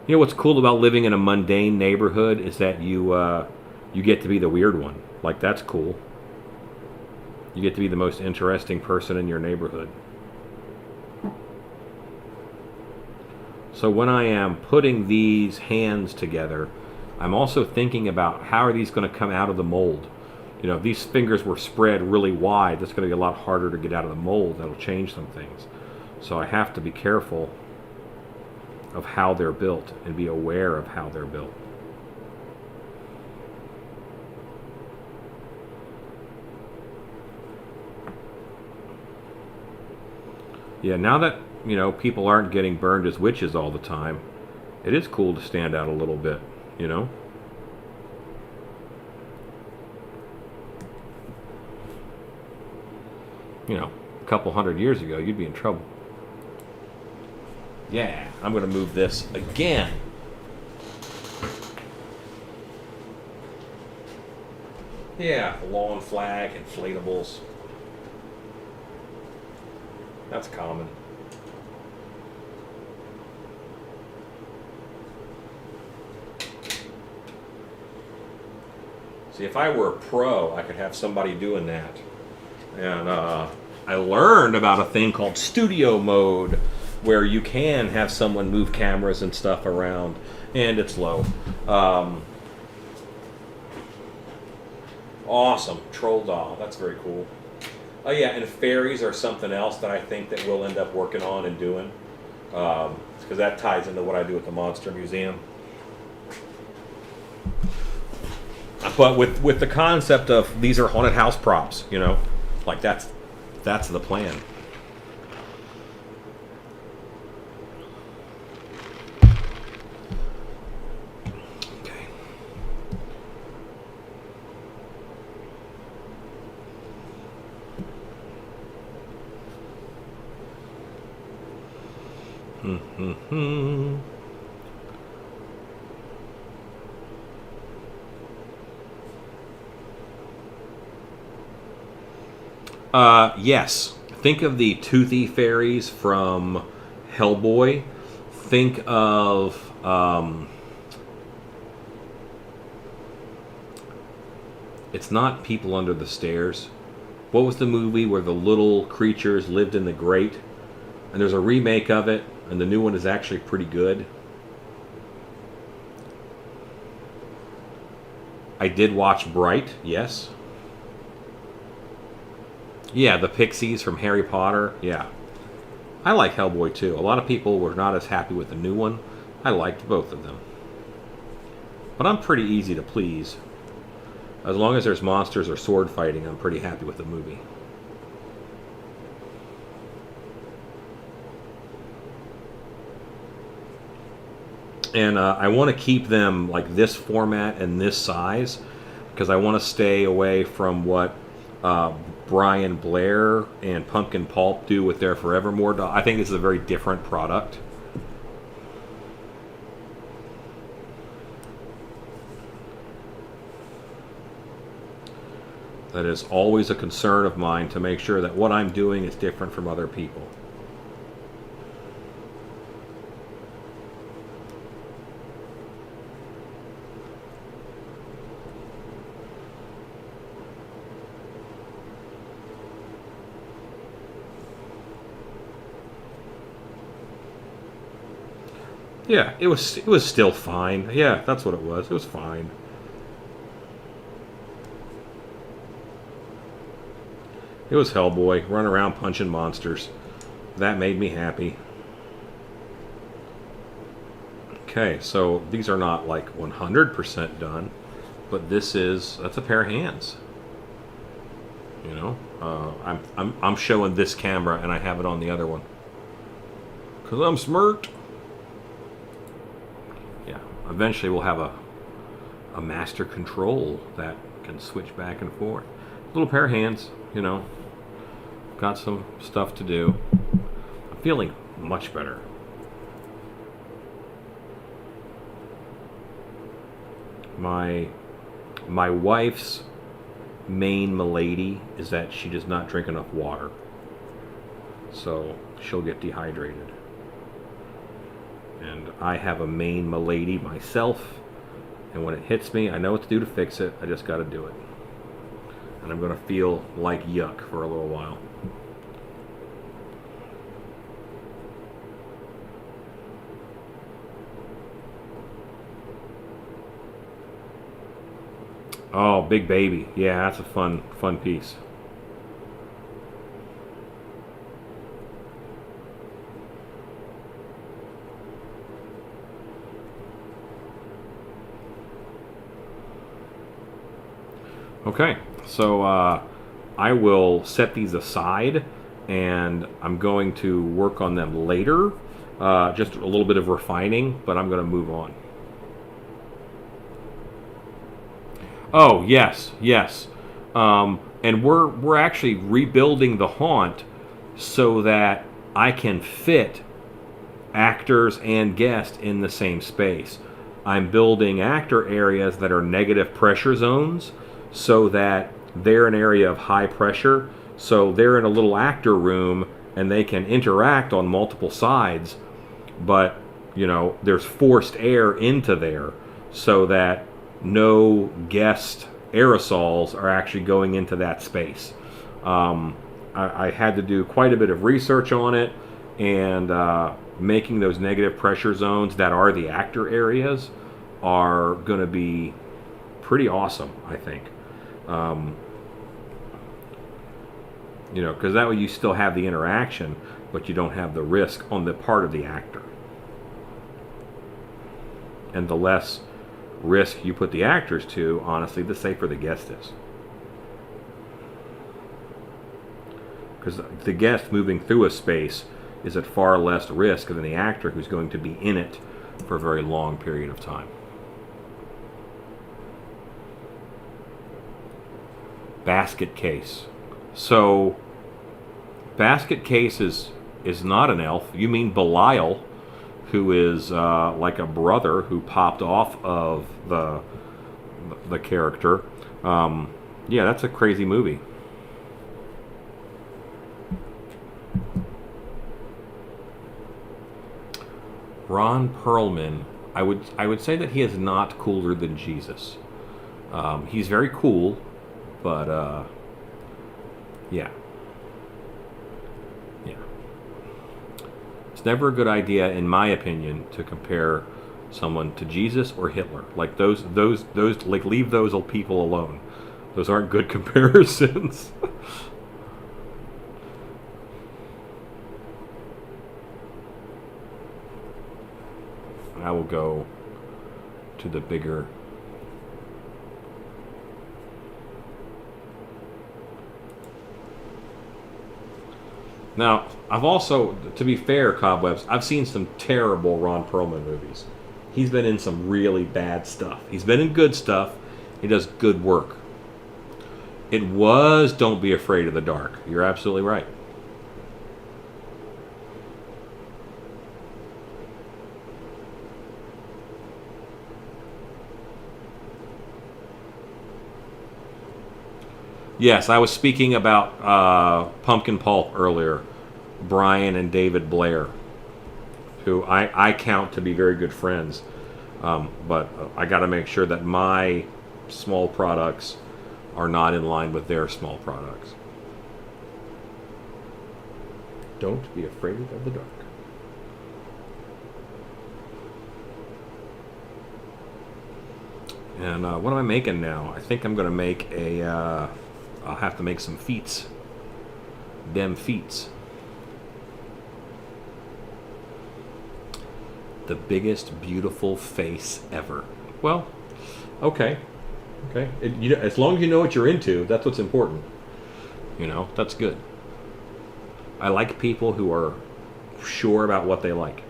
You know what's cool about living in a mundane neighborhood is that you get to be the weird one. Like, that's cool. You get to be the most interesting person in your neighborhood. So when I am putting these hands together, I'm also thinking about how are these going to come out of the mold. You know, if these fingers were spread really wide, that's going to be a lot harder to get out of the mold. That'll change some things. So I have to be careful of how they're built and be aware of how they're built. Yeah, now that, you know, people aren't getting burned as witches all the time, it is cool to stand out a little bit, you know? You know, a couple hundred years ago, you'd be in trouble. Yeah, I'm going to move this again. Yeah, lawn flag, inflatables. That's common. See, if I were a pro, I could have somebody doing that. And I learned about a thing called studio mode, where you can have someone move cameras and stuff around, and it's low. Awesome. Troll doll. That's very cool. Oh yeah, and fairies are something else that I think that we'll end up working on and doing. Because that ties into what I do at the Monster Museum. But with the concept of these are haunted house props, you know, like that's the plan. Okay. Yes. Think of the toothy fairies from Hellboy. Think of it's not People Under the Stairs. What was the movie where the little creatures lived in the grate? And there's a remake of it, and the new one is actually pretty good. I did watch Bright, yes. Yeah, the Pixies from Harry Potter, yeah. I like Hellboy too. A lot of people were not as happy with the new one. I liked both of them. But I'm pretty easy to please. As long as there's monsters or sword fighting, I'm pretty happy with the movie. And I want to keep them like this format and this size because I want to stay away from what Brian Blair and Pumpkin Pulp do with their Forevermore doll. I think this is a very different product. That is always a concern of mine to make sure that what I'm doing is different from other people. Yeah, it was still fine. Yeah, that's what it was. It was fine. It was Hellboy, running around punching monsters. That made me happy. Okay, so these are not like 100% done, but that's a pair of hands. You know, I'm showing this camera and I have it on the other one. 'Cause I'm smart. Eventually we'll have a master control that can switch back and forth. Little pair of hands, you know. Got some stuff to do. I'm feeling much better. My wife's main malady is that she does not drink enough water. So she'll get dehydrated. And I have a main malady myself, and when it hits me, I know what to do to fix it. I just got to do it. And I'm going to feel like yuck for a little while. Oh, Big Baby. Yeah, that's a fun piece. Okay, so I will set these aside and I'm going to work on them later. Just a little bit of refining, but I'm going to move on. Oh, yes. And we're actually rebuilding the haunt so that I can fit actors and guests in the same space. I'm building actor areas that are negative pressure zones, so that they're an area of high pressure, so they're in a little actor room and they can interact on multiple sides, but you know there's forced air into there so that no guest aerosols are actually going into that space. I had to do quite a bit of research on it, and making those negative pressure zones that are the actor areas are going to be pretty awesome, I think. You know, because that way you still have the interaction, but you don't have the risk on the part of the actor. And the less risk you put the actors to, honestly, the safer the guest is. Because the guest moving through a space is at far less risk than the actor who's going to be in it for a very long period of time. Basket case. So, basket case is not an elf. You mean Belial, who is like a brother who popped off of the character. Yeah, that's a crazy movie. Ron Perlman, I would say that he is not cooler than Jesus. He's very cool, but yeah. It's never a good idea, in my opinion, to compare someone to Jesus or Hitler. Like those like leave those old people alone. Those aren't good comparisons. I will go to the bigger. Now, I've also, to be fair, Cobwebs, I've seen some terrible Ron Perlman movies. He's been in some really bad stuff. He's been in good stuff. He does good work. It was Don't Be Afraid of the Dark. You're absolutely right. Yes, I was speaking about Pumpkin Pulp earlier. Brian and David Blair, who I count to be very good friends. But I got to make sure that my small products are not in line with their small products. Don't be afraid of the dark. And what am I making now? I think I'm going to make a... I'll have to make some feats. Them feats. The biggest beautiful face ever. Well, okay. Okay. As long as you know what you're into, that's what's important. You know, that's good. I like people who are sure about what they like.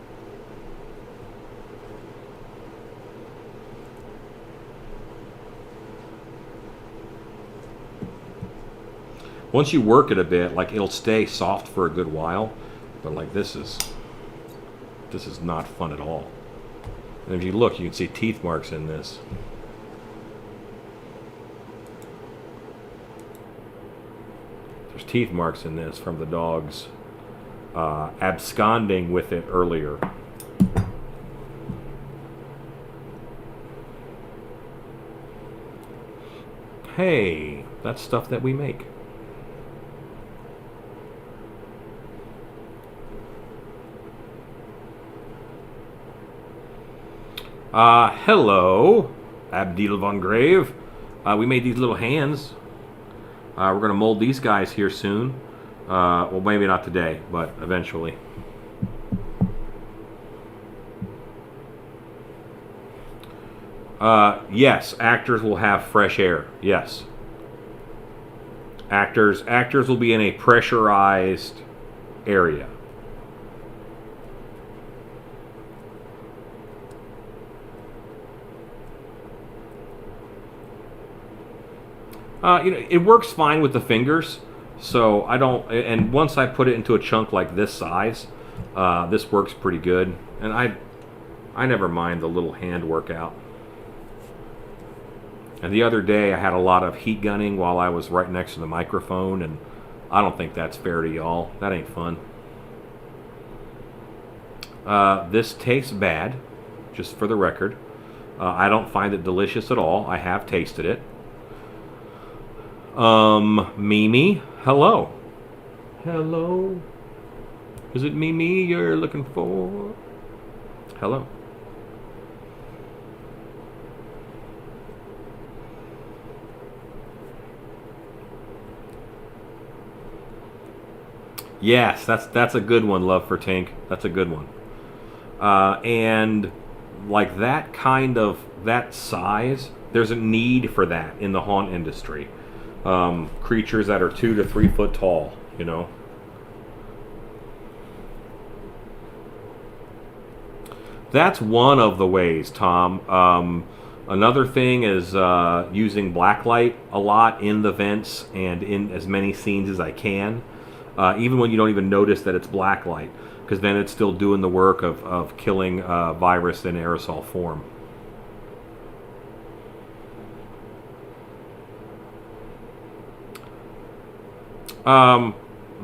Once you work it a bit, like it'll stay soft for a good while, but like this is not fun at all. And if you look, you can see teeth marks in this. There's teeth marks in this from the dogs absconding with it earlier. Hey, that's stuff that we make. Hello, Abdil von Grave. We made these little hands. We're going to mold these guys here soon. Well, maybe not today, but eventually. Yes, actors will have fresh air. Yes. Actors will be in a pressurized area. It works fine with the fingers, so I don't. And once I put it into a chunk like this size, this works pretty good. And I never mind the little hand workout. And the other day, I had a lot of heat gunning while I was right next to the microphone, and I don't think that's fair to y'all. That ain't fun. This tastes bad, just for the record. I don't find it delicious at all. I have tasted it. Mimi, hello. Hello. Is it Mimi you're looking for? Hello. Yes, that's a good one, Love for Tink. That's a good one. And like that kind of that size, there's a need for that in the haunt industry. Creatures that are 2 to 3 foot tall, you know. That's one of the ways, Tom. Another thing is using blacklight a lot in the vents and in as many scenes as I can, even when you don't even notice that it's blacklight, because then it's still doing the work of killing virus in aerosol form.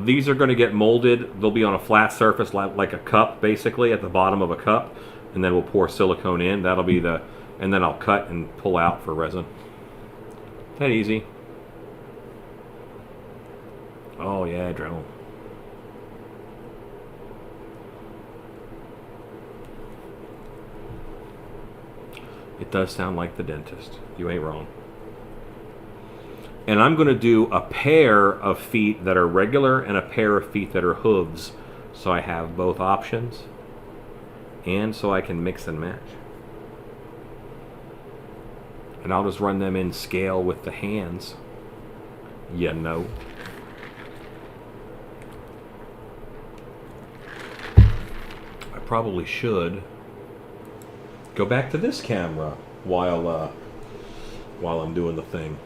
These are going to get molded. They'll be on a flat surface like a cup, basically, at the bottom of a cup, and then we'll pour silicone in. That'll be the, and then I'll cut and pull out for resin. That easy. Oh yeah, adrenaline. It does sound like the dentist. You ain't wrong. And I'm going to do a pair of feet that are regular and a pair of feet that are hooves, so I have both options, and so I can mix and match. And I'll just run them in scale with the hands, you know. I probably should go back to this camera while I'm doing the thing.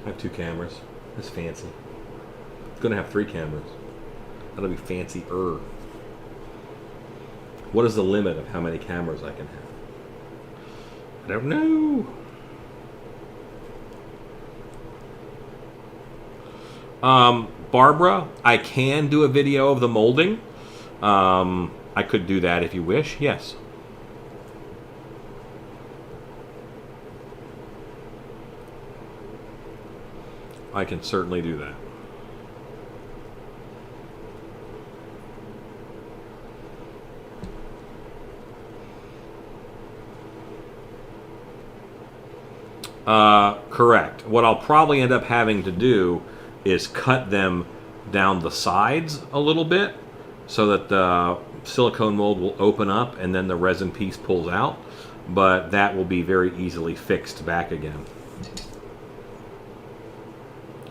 I have 2 cameras. That's fancy. It's gonna have 3 cameras. That'll be fancy-er. What is the limit of how many cameras I can have? I don't know. Barbara, I can do a video of the molding. I could do that if you wish, yes. I can certainly do that. Correct. What I'll probably end up having to do is cut them down the sides a little bit so that the silicone mold will open up and then the resin piece pulls out, but that will be very easily fixed back again.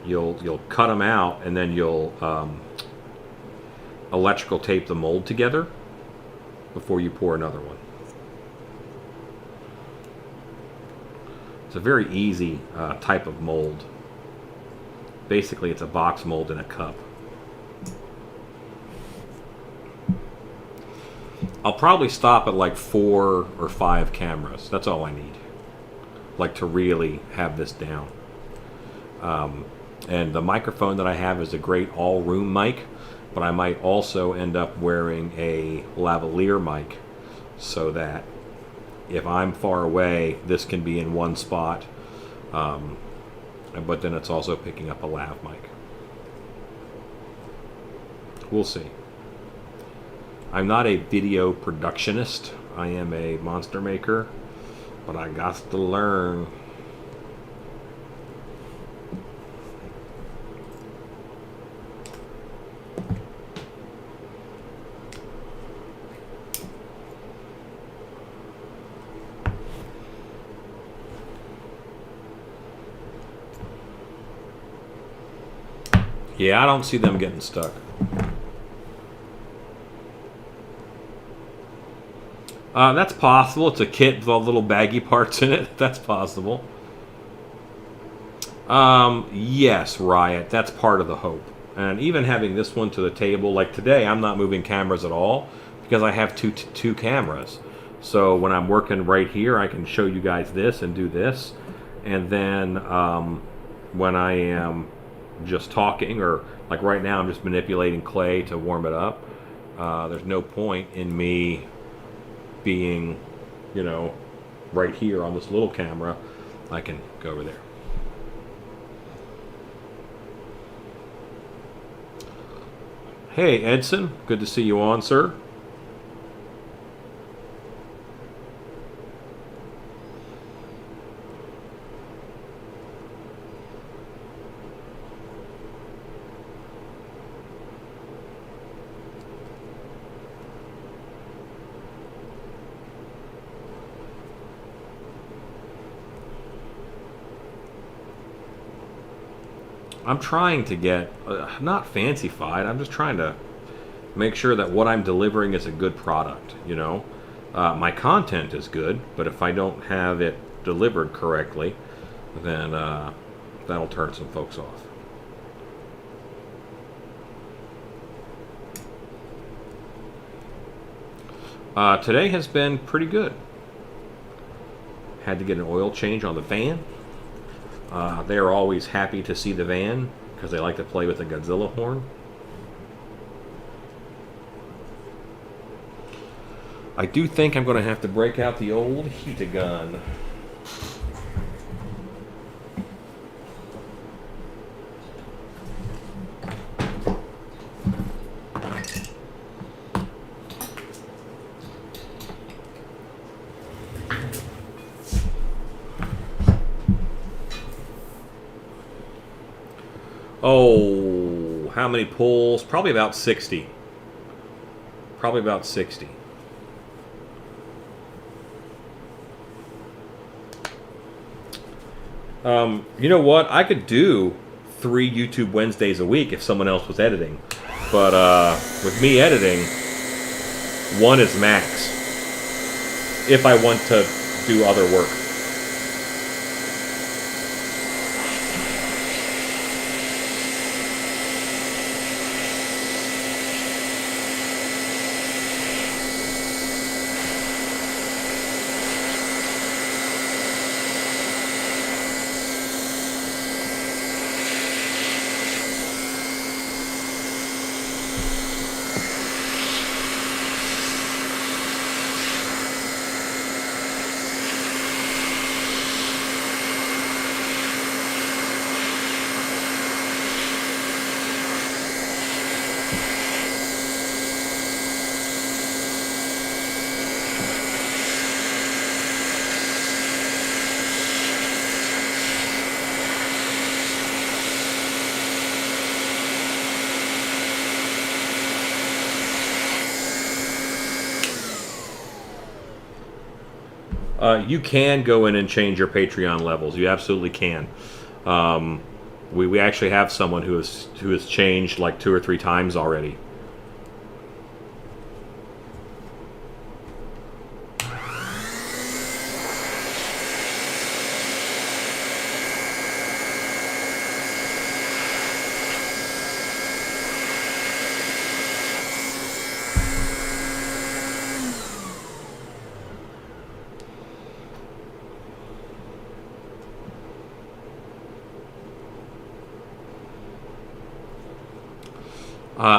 You'll cut them out and then you'll electrical tape the mold together before you pour another one. It's a very easy type of mold. Basically, it's a box mold in a cup. I'll probably stop at like 4 or 5 cameras. That's all I need. Like to really have this down. And the microphone that I have is a great all-room mic, but I might also end up wearing a lavalier mic so that if I'm far away, this can be in one spot, but then it's also picking up a lav mic. We'll see. I'm not a video productionist. I am a monster maker, but I got to learn. Yeah, I don't see them getting stuck. That's possible. It's a kit with all little baggy parts in it. That's possible. Yes, Riot. That's part of the hope. And even having this one to the table, like today, I'm not moving cameras at all because I have two cameras. So when I'm working right here, I can show you guys this and do this. And then when I am just talking, or like right now I'm just manipulating clay to warm it up, there's no point in me being, you know, right here on this little camera. I can go over there. Hey Edson, good to see you on, sir. I'm trying to get, not fancy-fied, I'm just trying to make sure that what I'm delivering is a good product, you know? My content is good, but if I don't have it delivered correctly, then that'll turn some folks off. Today has been pretty good. Had to get an oil change on the van. They are always happy to see the van because they like to play with the Godzilla horn. I do think I'm going to have to break out the old heat gun. Oh, how many pulls? Probably about 60. Probably about 60. You know what? I could do 3 YouTube Wednesdays a week if someone else was editing. But with me editing, 1 is max. If I want to do other work. You can go in and change your Patreon levels. You absolutely can. We actually have someone who has changed like 2 or 3 times already.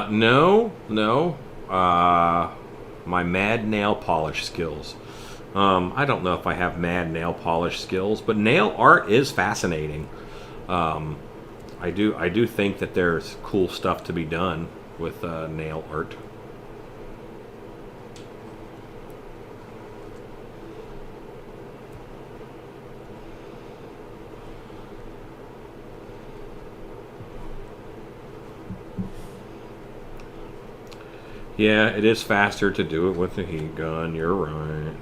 No. My mad nail polish skills. I don't know if I have mad nail polish skills, but nail art is fascinating. I do think that there's cool stuff to be done with nail art. Yeah, it is faster to do it with the heat gun, you're right.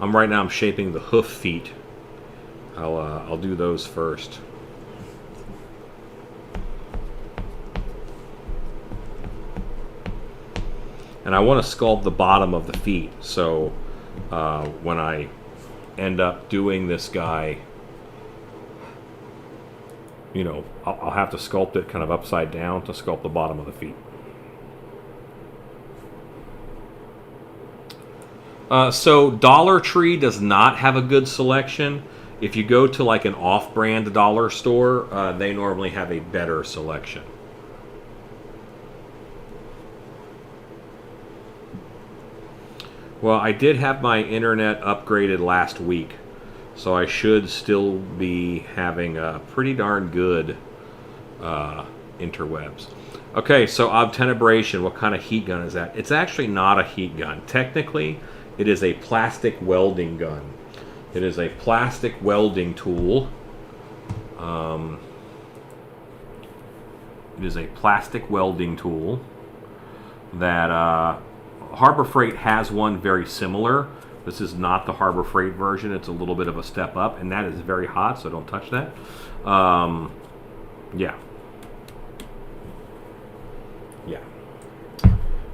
Right now I'm shaping the hoof feet. I'll do those first. And I want to sculpt the bottom of the feet, so when I end up doing this guy, you know, I'll have to sculpt it kind of upside down to sculpt the bottom of the feet. So Dollar Tree does not have a good selection. If you go to like an off-brand dollar store, they normally have a better selection. Well, I did have my internet upgraded last week, so I should still be having a pretty darn good interwebs. Okay, so obtenebration, what kind of heat gun is that? It's actually not a heat gun. Technically, it is a plastic welding gun. It is a plastic welding tool. It is a plastic welding tool that Harbor Freight has one very similar. This is not the Harbor Freight version. It's a little bit of a step up, and that is very hot, so don't touch that. Yeah. Yeah.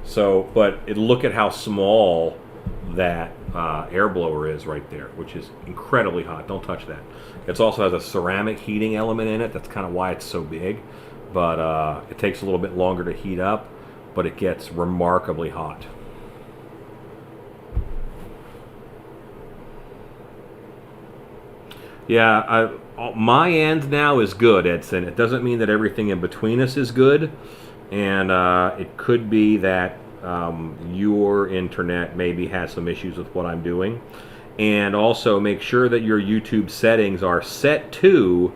So, but look at how small that air blower is right there, which is incredibly hot. Don't touch that. It also has a ceramic heating element in it. That's kind of why it's so big. But it takes a little bit longer to heat up, but it gets remarkably hot. Yeah, my end now is good, Edson. It doesn't mean that everything in between us is good, and it could be that your internet maybe has some issues with what I'm doing. And also make sure that your YouTube settings are set to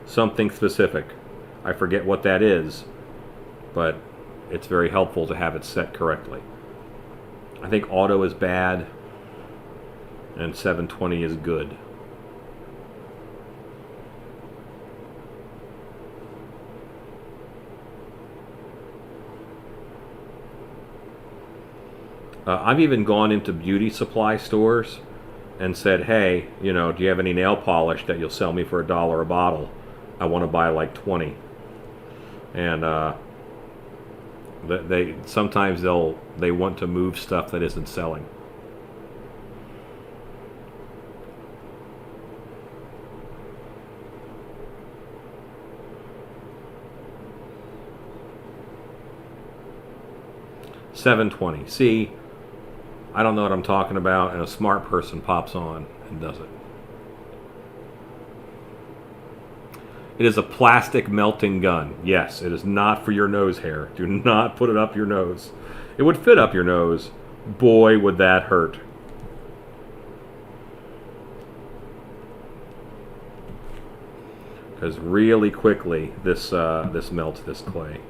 something specific. I forget what that is, but it's very helpful to have it set correctly. I think auto is bad and 720 is good. I've even gone into beauty supply stores and said, hey, you know, do you have any nail polish that you'll sell me for $1 a bottle? I want to buy like 20. And they sometimes they want to move stuff that isn't selling. $7.20. See, I don't know what I'm talking about, and a smart person pops on and does it. It is a plastic melting gun. Yes, it is not for your nose hair. Do not put it up your nose. It would fit up your nose. Boy, would that hurt. Because really quickly, this melts this clay.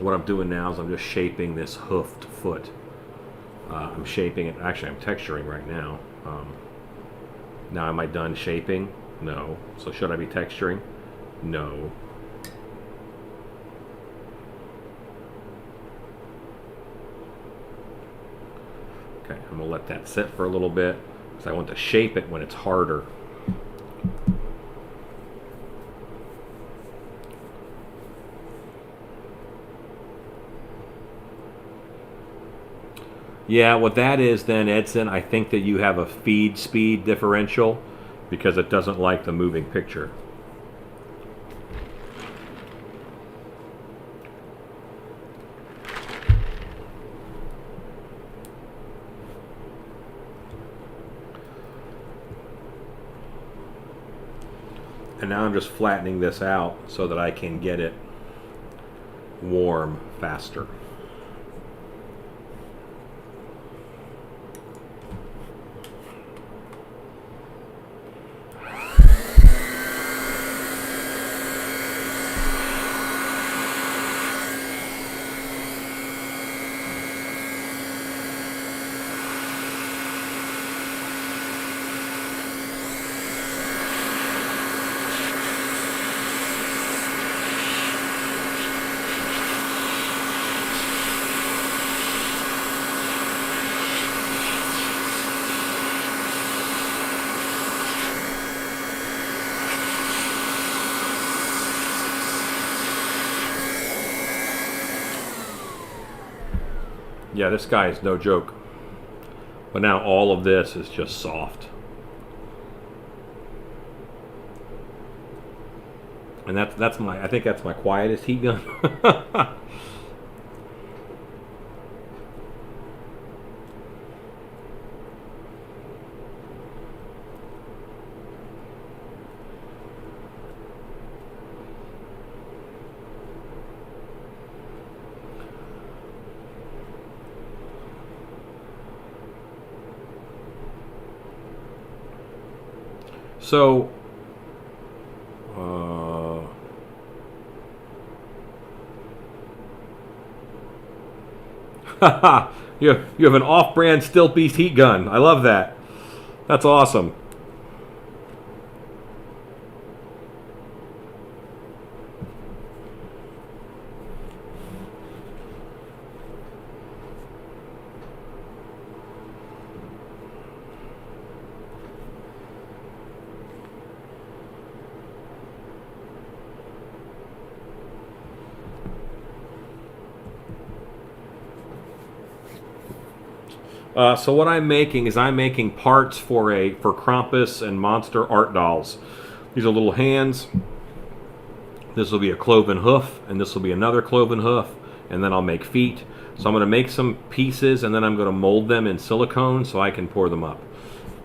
What I'm doing now is I'm just shaping this hoofed foot. I'm shaping it. Actually, I'm texturing right now. Now, am I done shaping? No. So should I be texturing? No. Okay, I'm going to let that sit for a little bit because I want to shape it when it's harder. Yeah, what that is then, Edson, I think that you have a feed speed differential because it doesn't like the moving picture. And now I'm just flattening this out so that I can get it warm faster. Yeah, this guy is no joke. But now all of this is just soft. And that's my, I think that's my quietest heat gun. So, you have an off-brand Stilt Beast heat gun. I love that. That's awesome. So what I'm making is I'm making parts for Krampus and monster art dolls. These are little hands. This will be a cloven hoof, and this will be another cloven hoof, and then I'll make feet. So I'm going to make some pieces, and then I'm going to mold them in silicone so I can pour them up.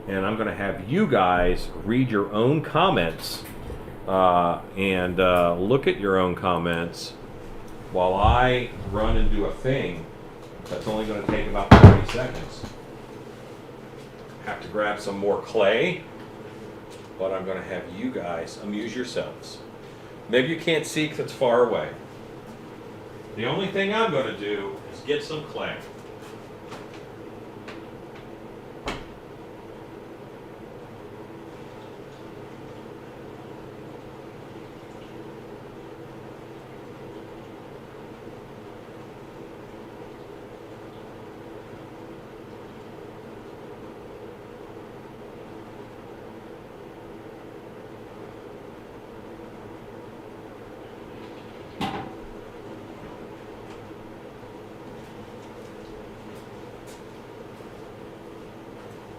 And I'm going to have you guys read your own comments and look at your own comments while I run and do a thing that's only going to take about 30 seconds. Have to grab some more clay, but I'm going to have you guys amuse yourselves. Maybe you can't see because it's far away. The only thing I'm going to do is get some clay.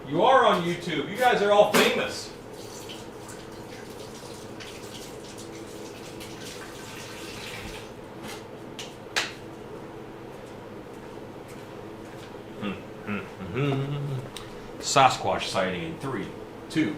You are on YouTube. You guys are all famous. Sasquatch sighting in 3, 2.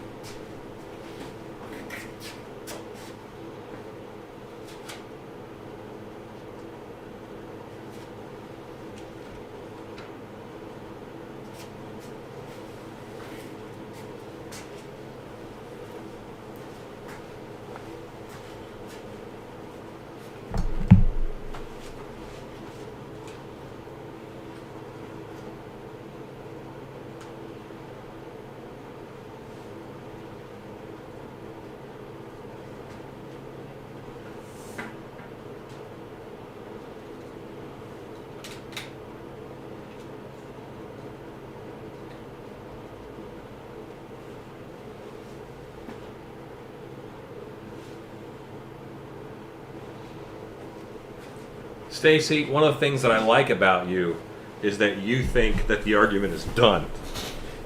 Stacy, one of the things that I like about you is that you think that the argument is done.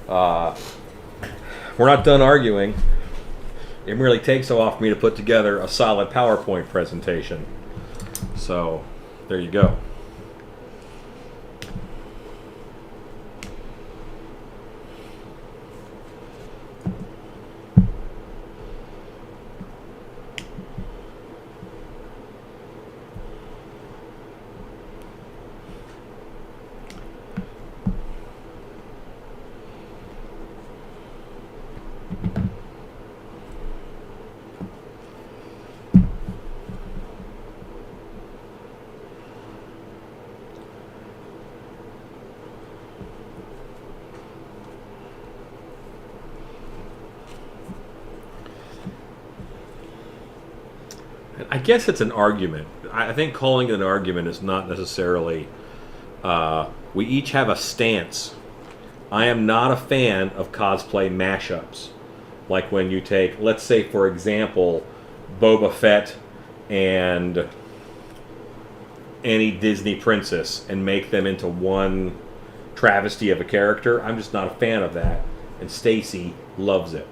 We're not done arguing. It merely takes so off me to put together a solid PowerPoint presentation. So, there you go. I guess it's an argument. I think calling it an argument is not necessarily... we each have a stance. I am not a fan of cosplay mashups. Like when you take, let's say for example, Boba Fett and any Disney princess and make them into one travesty of a character. I'm just not a fan of that. And Stacy loves it.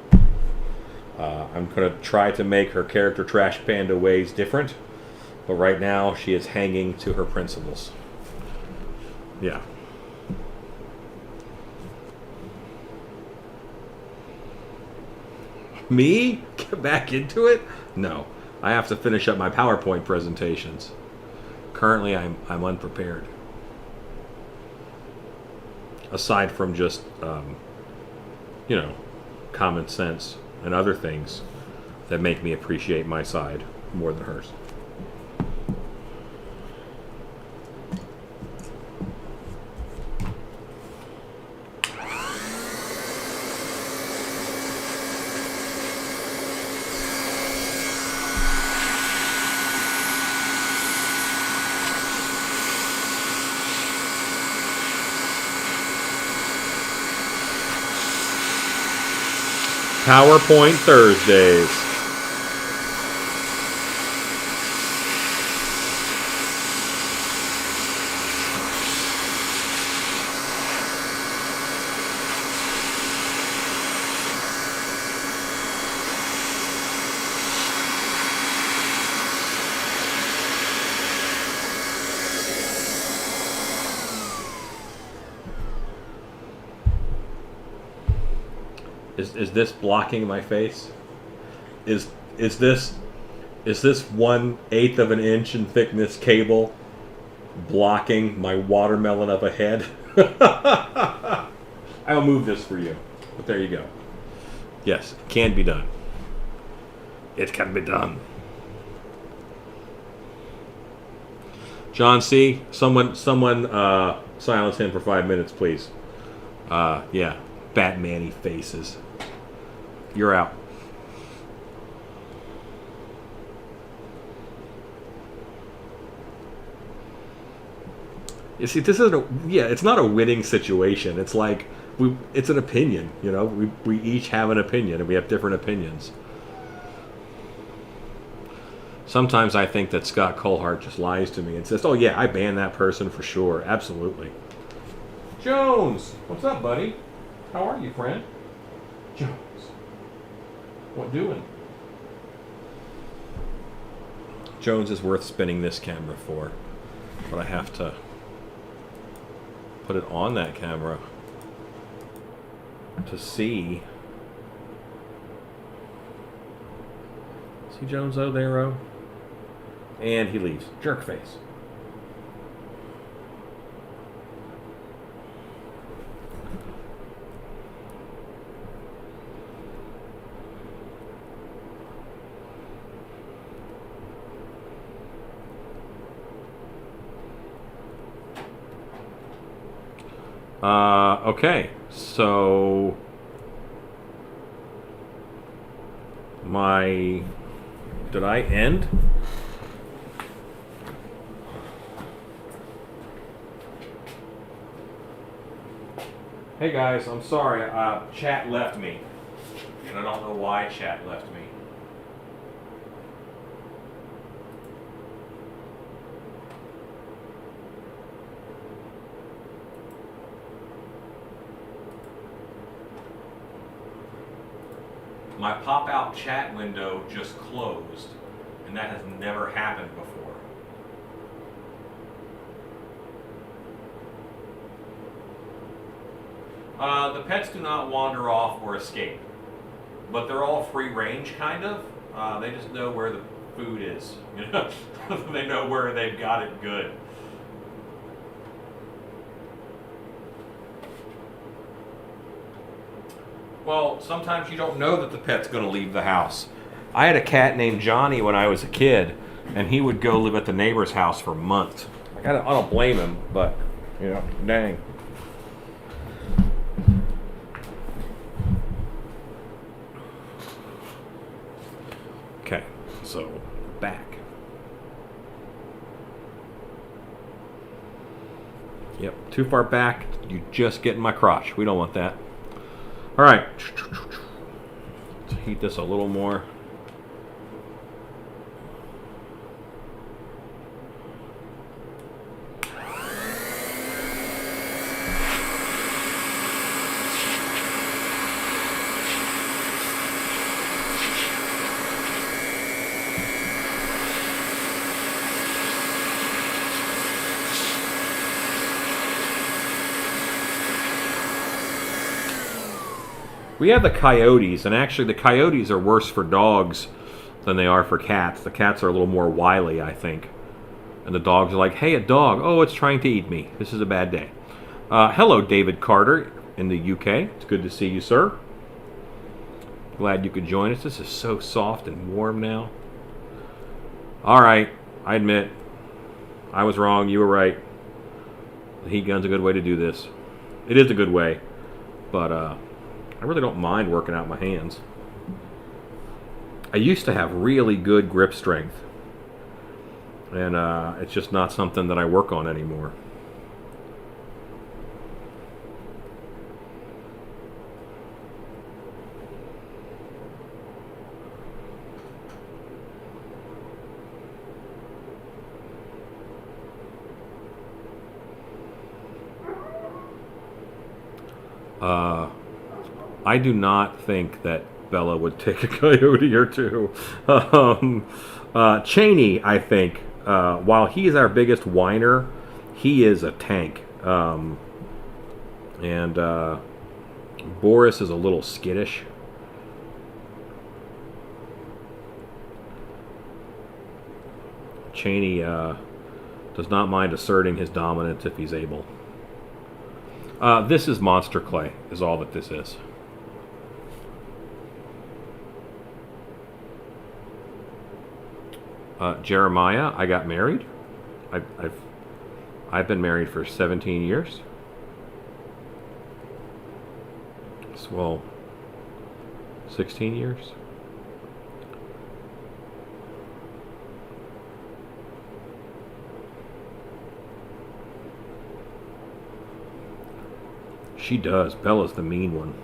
I'm going to try to make her character Trash Panda ways different, but right now she is hanging to her principles. Yeah. Me? Get back into it? No. I have to finish up my PowerPoint presentations. Currently, I'm unprepared. Aside from just, common sense and other things that make me appreciate my side more than hers. PowerPoint Thursdays. Is this blocking my face? Is this 1/8 of an inch in thickness cable blocking my watermelon of a head? I'll move this for you. But there you go. Yes, it can be done. It can be done. John C., someone silence him for 5 minutes, please. Yeah, Batman-y faces. You're out. You see, this isn't it's not a winning situation. It's like, it's an opinion, you know? We each have an opinion, and we have different opinions. Sometimes I think that Scott Colhart just lies to me and says, oh yeah, I banned that person for sure. Absolutely. Jones! What's up, buddy? How are you, friend? Jones. What doing? Jones is worth spinning this camera for, but I have to put it on that camera to see. See Jones O there, O? And he leaves. Jerk face. Okay, so did I end? Hey guys, I'm sorry, chat left me, and I don't know why chat left me. My pop-out chat window just closed, and that has never happened before. The pets do not wander off or escape, but they're all free range, kind of. They just know where the food is. You know, they know where they've got it good. Well, sometimes you don't know that the pet's going to leave the house. I had a cat named Johnny when I was a kid, and he would go live at the neighbor's house for months. I don't blame him, but, you know, dang. Okay, so back. Yep, too far back, you just get in my crotch. We don't want that. All right, let's heat this a little more. We have the coyotes, and actually the coyotes are worse for dogs than they are for cats. The cats are a little more wily, I think. And the dogs are like, hey, a dog. Oh, it's trying to eat me. This is a bad day. Hello, David Carter in the UK. It's good to see you, sir. Glad you could join us. This is so soft and warm now. All right, I admit, I was wrong. You were right. The heat gun's a good way to do this. It is a good way, but I really don't mind working out my hands. I used to have really good grip strength, and it's just not something that I work on anymore. I do not think that Bella would take a coyote or two. Cheney, I think, while he's our biggest whiner, he is a tank. And Boris is a little skittish. Cheney does not mind asserting his dominance if he's able. This is monster clay, is all that this is. Jeremiah, I got married. I've been married for 17 years. Well, 16 years. She does. Bella's the mean one.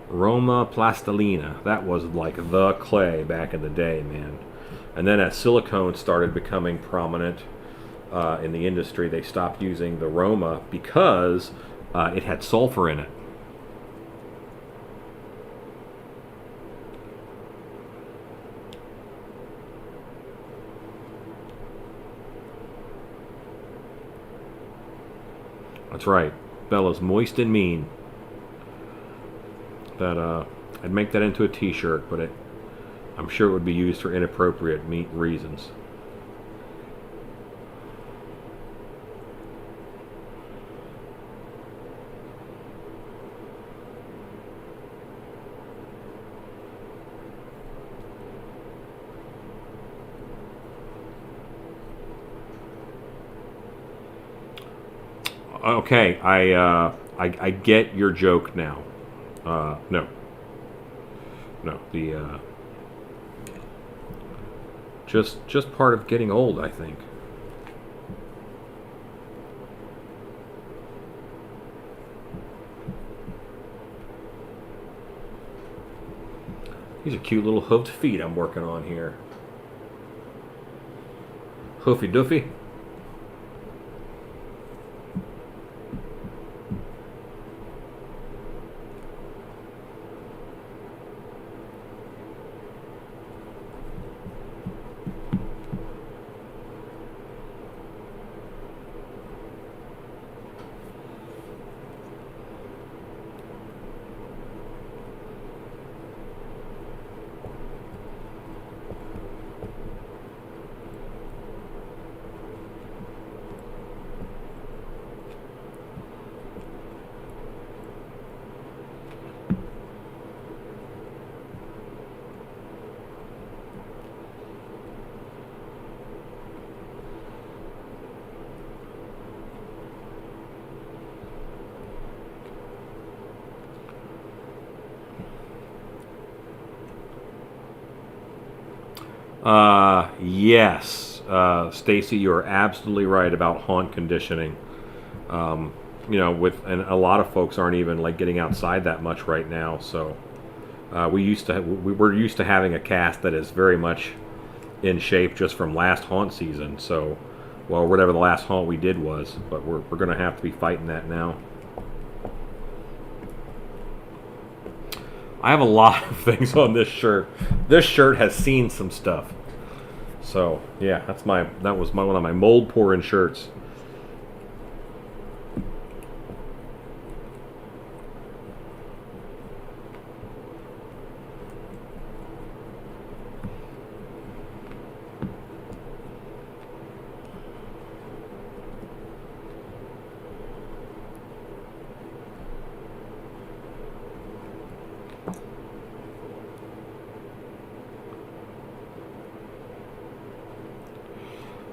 Roma Plastilina. That was like the clay back in the day, man. And then as silicone started becoming prominent in the industry, they stopped using the Roma because it had sulfur in it. That's right. Bella's moist and mean. That I'd make that into a t-shirt, but I'm sure it would be used for inappropriate reasons. Okay, I get your joke now. No. The just part of getting old, I think. These are cute little hoofed feet I'm working on here. Hoofy doofy. Yes, Stacy, you are absolutely right about haunt conditioning. You know, and a lot of folks aren't even like getting outside that much right now. So we were used to having a cast that is very much in shape just from last haunt season. So, well, whatever the last haunt we did was, but we're going to have to be fighting that now. I have a lot of things on this shirt. This shirt has seen some stuff. So yeah, that was one of my mold pouring shirts.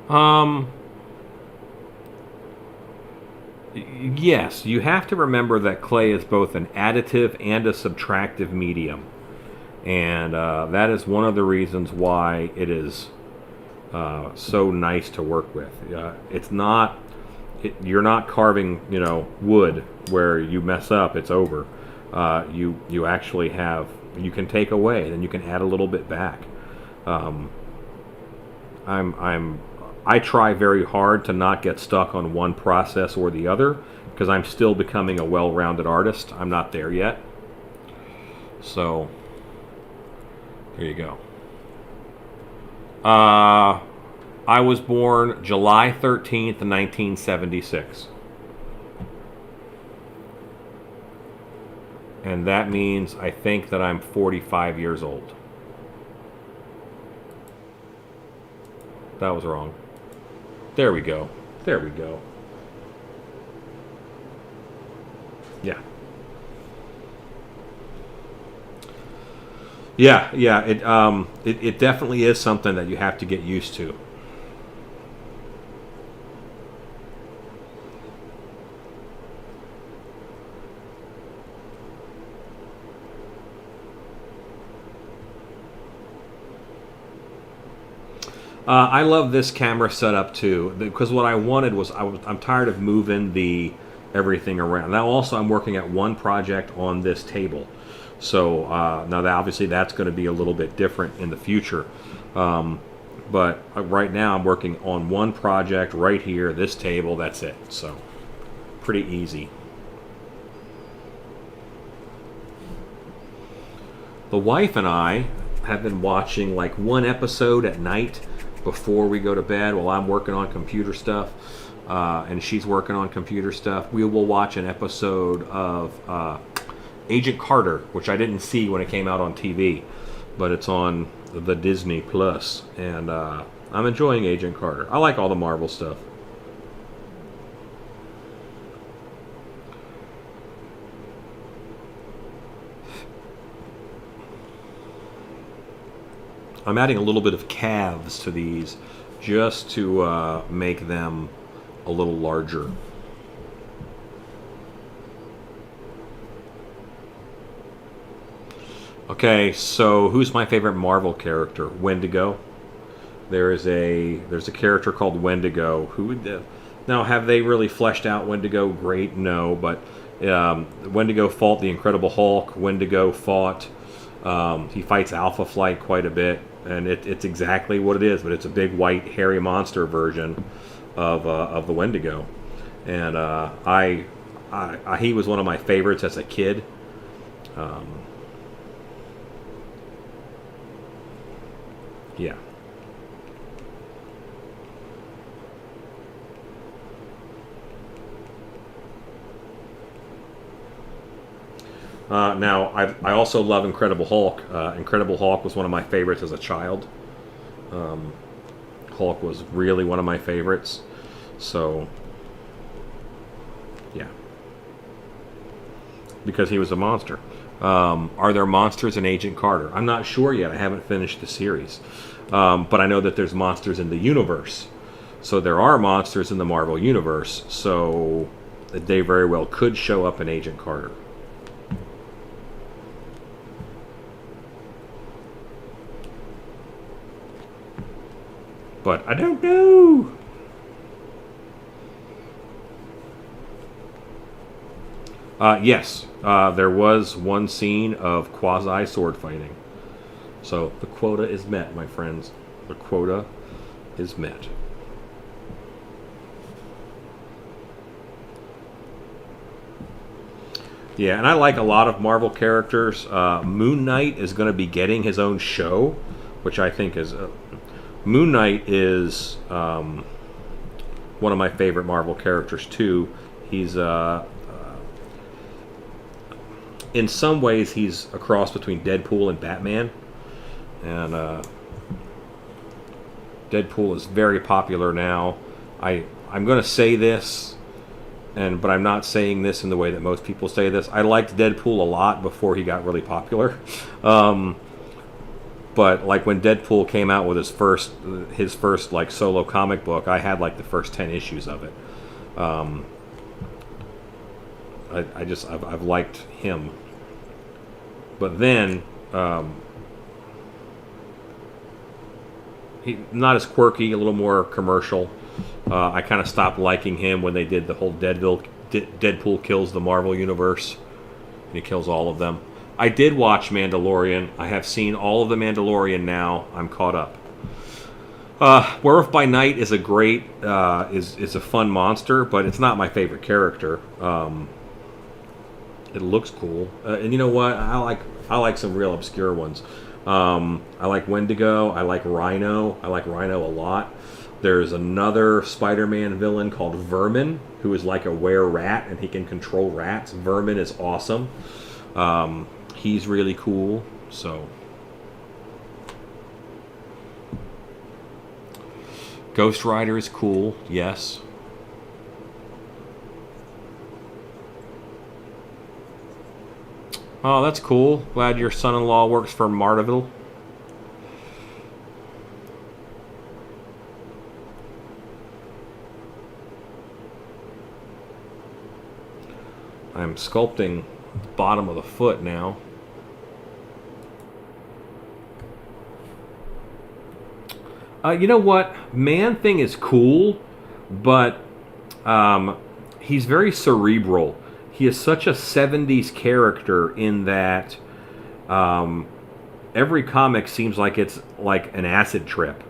Um, yes, you have to remember that clay is both an additive and a subtractive medium. And that is one of the reasons why it is so nice to work with. It's not, you're not carving, wood where you mess up, it's over. You actually have, you can take away, then you can add a little bit back. Um, I try very hard to not get stuck on one process or the other because I'm still becoming a well-rounded artist. I'm not there yet. So there you go. I was born July 13th, 1976. And that means I think that I'm 45 years old. That was wrong. There we go. There we go. Yeah. Yeah. It definitely is something that you have to get used to. I love this camera setup too because what I wanted was I'm tired of moving the everything around. Now also I'm working at one project on this table, so now that obviously that's going to be a little bit different in the future. But right now I'm working on one project right here, this table. That's it. So pretty easy. The wife and I have been watching like one episode at night before we go to bed while I'm working on computer stuff and she's working on computer stuff. We will watch an episode of Agent Carter, which I didn't see when it came out on TV, but it's on the Disney Plus, and I'm enjoying Agent Carter. I like all the Marvel stuff. I'm adding a little bit of calves to these just to make them a little larger. Okay, so who's my favorite Marvel character? Wendigo. There's a character called Wendigo. Now have they really fleshed out Wendigo? Great, no, but Wendigo fought the Incredible Hulk. Wendigo fought. He fights Alpha Flight quite a bit, and it's exactly what it is, but it's a big white hairy monster version of the Wendigo, and he was one of my favorites as a kid. Yeah. Now, I also love Incredible Hulk. Incredible Hulk was one of my favorites as a child. Hulk was really one of my favorites. So, yeah. Because he was a monster. Are there monsters in Agent Carter? I'm not sure yet. I haven't finished the series. But I know that there's monsters in the universe. So there are monsters in the Marvel universe. So they very well could show up in Agent Carter. But I don't know. Yes, there was one scene of quasi sword fighting. So the quota is met, my friends. The quota is met. Yeah, and I like a lot of Marvel characters. Moon Knight is going to be getting his own show, which I think is... Moon Knight is one of my favorite Marvel characters, too. He's... in some ways, he's a cross between Deadpool and Batman. And Deadpool is very popular now. I'm going to say this, but I'm not saying this in the way that most people say this. I liked Deadpool a lot before he got really popular. But like when Deadpool came out with his first like solo comic book, I had like the first 10 issues of it. I've liked him. But then he not as quirky, a little more commercial. I kind of stopped liking him when they did the whole Deadpool kills the Marvel Universe. And he kills all of them. I did watch Mandalorian. I have seen all of the Mandalorian now. I'm caught up. Werewolf by Night is a great, is a fun monster, but it's not my favorite character. It looks cool, and you know what? I like some real obscure ones. I like Wendigo. I like Rhino. I like Rhino a lot. There's another Spider-Man villain called Vermin, who is like a were-rat, and he can control rats. Vermin is awesome. He's really cool. So, Ghost Rider is cool. Yes. Oh, that's cool. Glad your son-in-law works for Martaville. I'm sculpting the bottom of the foot now. You know what? Man-Thing is cool, but he's very cerebral. He is such a 70s character in that every comic seems like it's like an acid trip.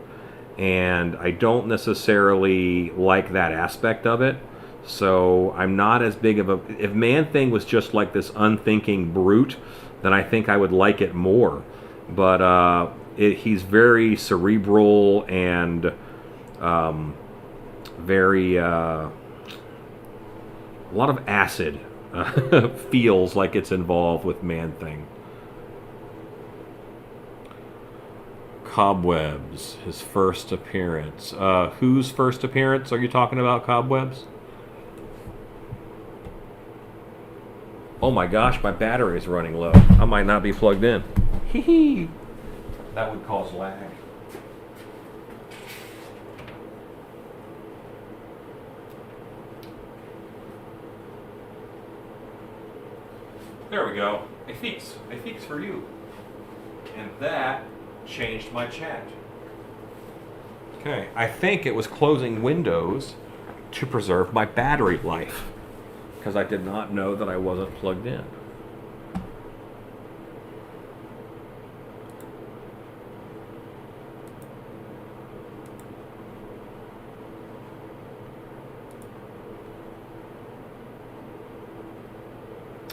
And I don't necessarily like that aspect of it. So I'm not as big of a... If Man-Thing was just like this unthinking brute, then I think I would like it more. But he's very cerebral and very... a lot of acid feels like it's involved with Man-Thing. Cobwebs, his first appearance. Whose first appearance are you talking about, Cobwebs? Oh my gosh, my battery is running low. I might not be plugged in. Hee hee. That would cause lag. There we go. A fix for you. And that changed my chat. Okay, I think it was closing Windows to preserve my battery life, because I did not know that I wasn't plugged in.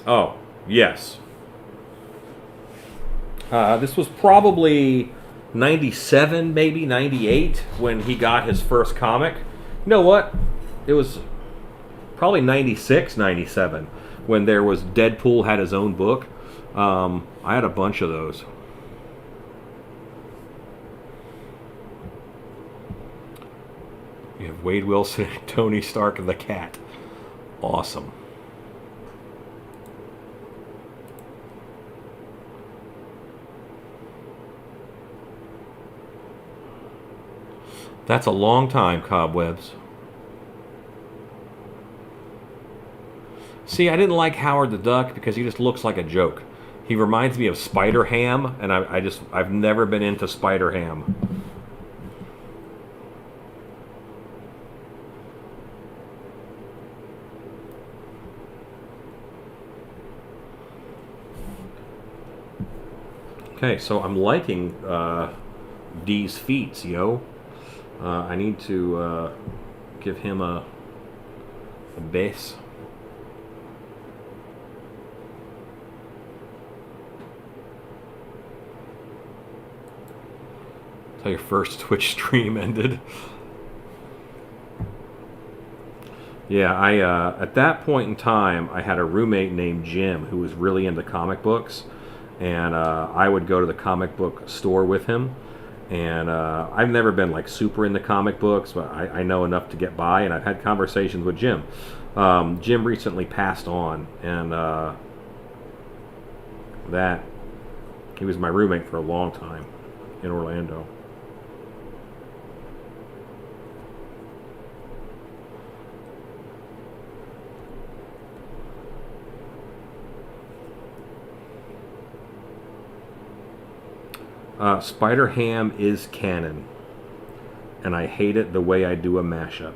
Oh, yes. This was probably 97, maybe 98, when he got his first comic. You know what? It was probably 96, 97, when there was Deadpool had his own book. I had a bunch of those. You have Wade Wilson and Tony Stark the Cat. Awesome. That's a long time, Cobwebs. See, I didn't like Howard the Duck because he just looks like a joke. He reminds me of Spider-Ham, and I've never been into Spider-Ham. Okay, so I'm liking D's feats, yo. I need to give him a base. Until your first Twitch stream ended. Yeah, at that point in time, I had a roommate named Jim who was really into comic books, and I would go to the comic book store with him. And I've never been like super into comic books, but I know enough to get by, and I've had conversations with Jim. Jim recently passed on, and he was my roommate for a long time. in Orlando. Spider Ham is canon, and I hate it the way I do a mashup.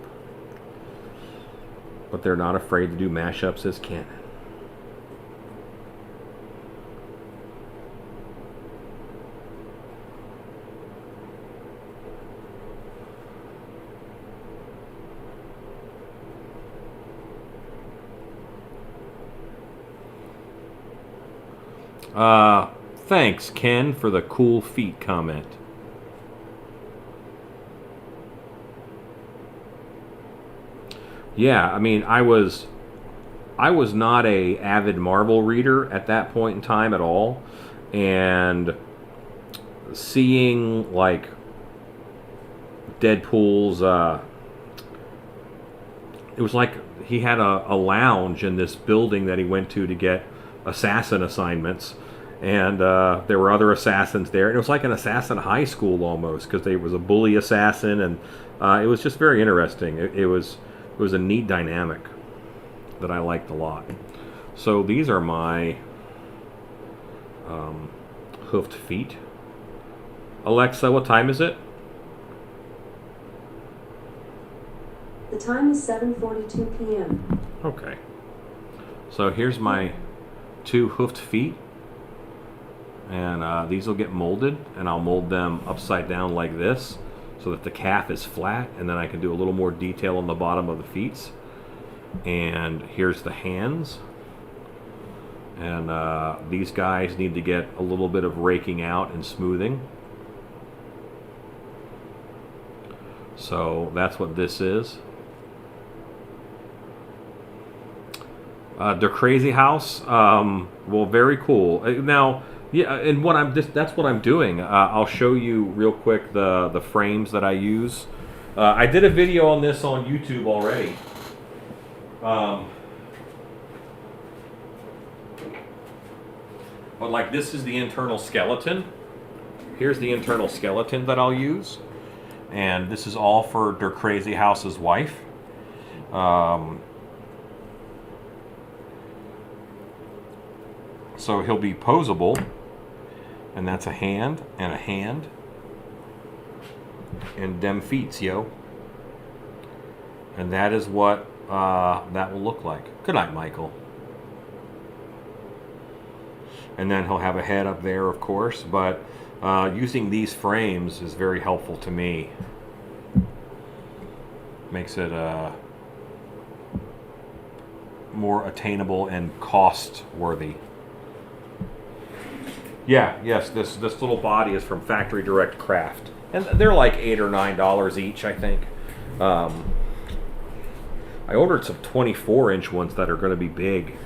But they're not afraid to do mashups as canon. Thanks, Ken, for the cool feet comment. Yeah, I mean, I was not a avid Marvel reader at that point in time at all, and seeing like Deadpool's, it was like he had a lounge in this building that he went to get assassin assignments, and there were other assassins there, and it was like an assassin high school almost, because there was a bully assassin, and it was just very interesting. It was a neat dynamic that I liked a lot. So these are my hoofed feet. Alexa, what time is it? The time is 7:42 p.m. Okay. So here's my 2 hoofed feet. And these will get molded, and I'll mold them upside down like this so that the calf is flat, and then I can do a little more detail on the bottom of the feet. And here's the hands. And these guys need to get a little bit of raking out and smoothing. So that's what this is. The Crazy House, well, very cool. Now, yeah, and that's what I'm doing. I'll show you real quick the frames that I use. I did a video on this on YouTube already. But like, this is the internal skeleton. Here's the internal skeleton that I'll use. And this is all for Der Crazy House's wife. So he'll be posable. And that's a hand and a hand. And dem feets, yo. And that is what that will look like. Good night, Michael. And then he'll have a head up there, of course, but using these frames is very helpful to me. Makes it more attainable and cost-worthy. Yeah, yes, this little body is from Factory Direct Craft. And they're like $8 or $9 each, I think. I ordered some 24-inch ones that are going to be big.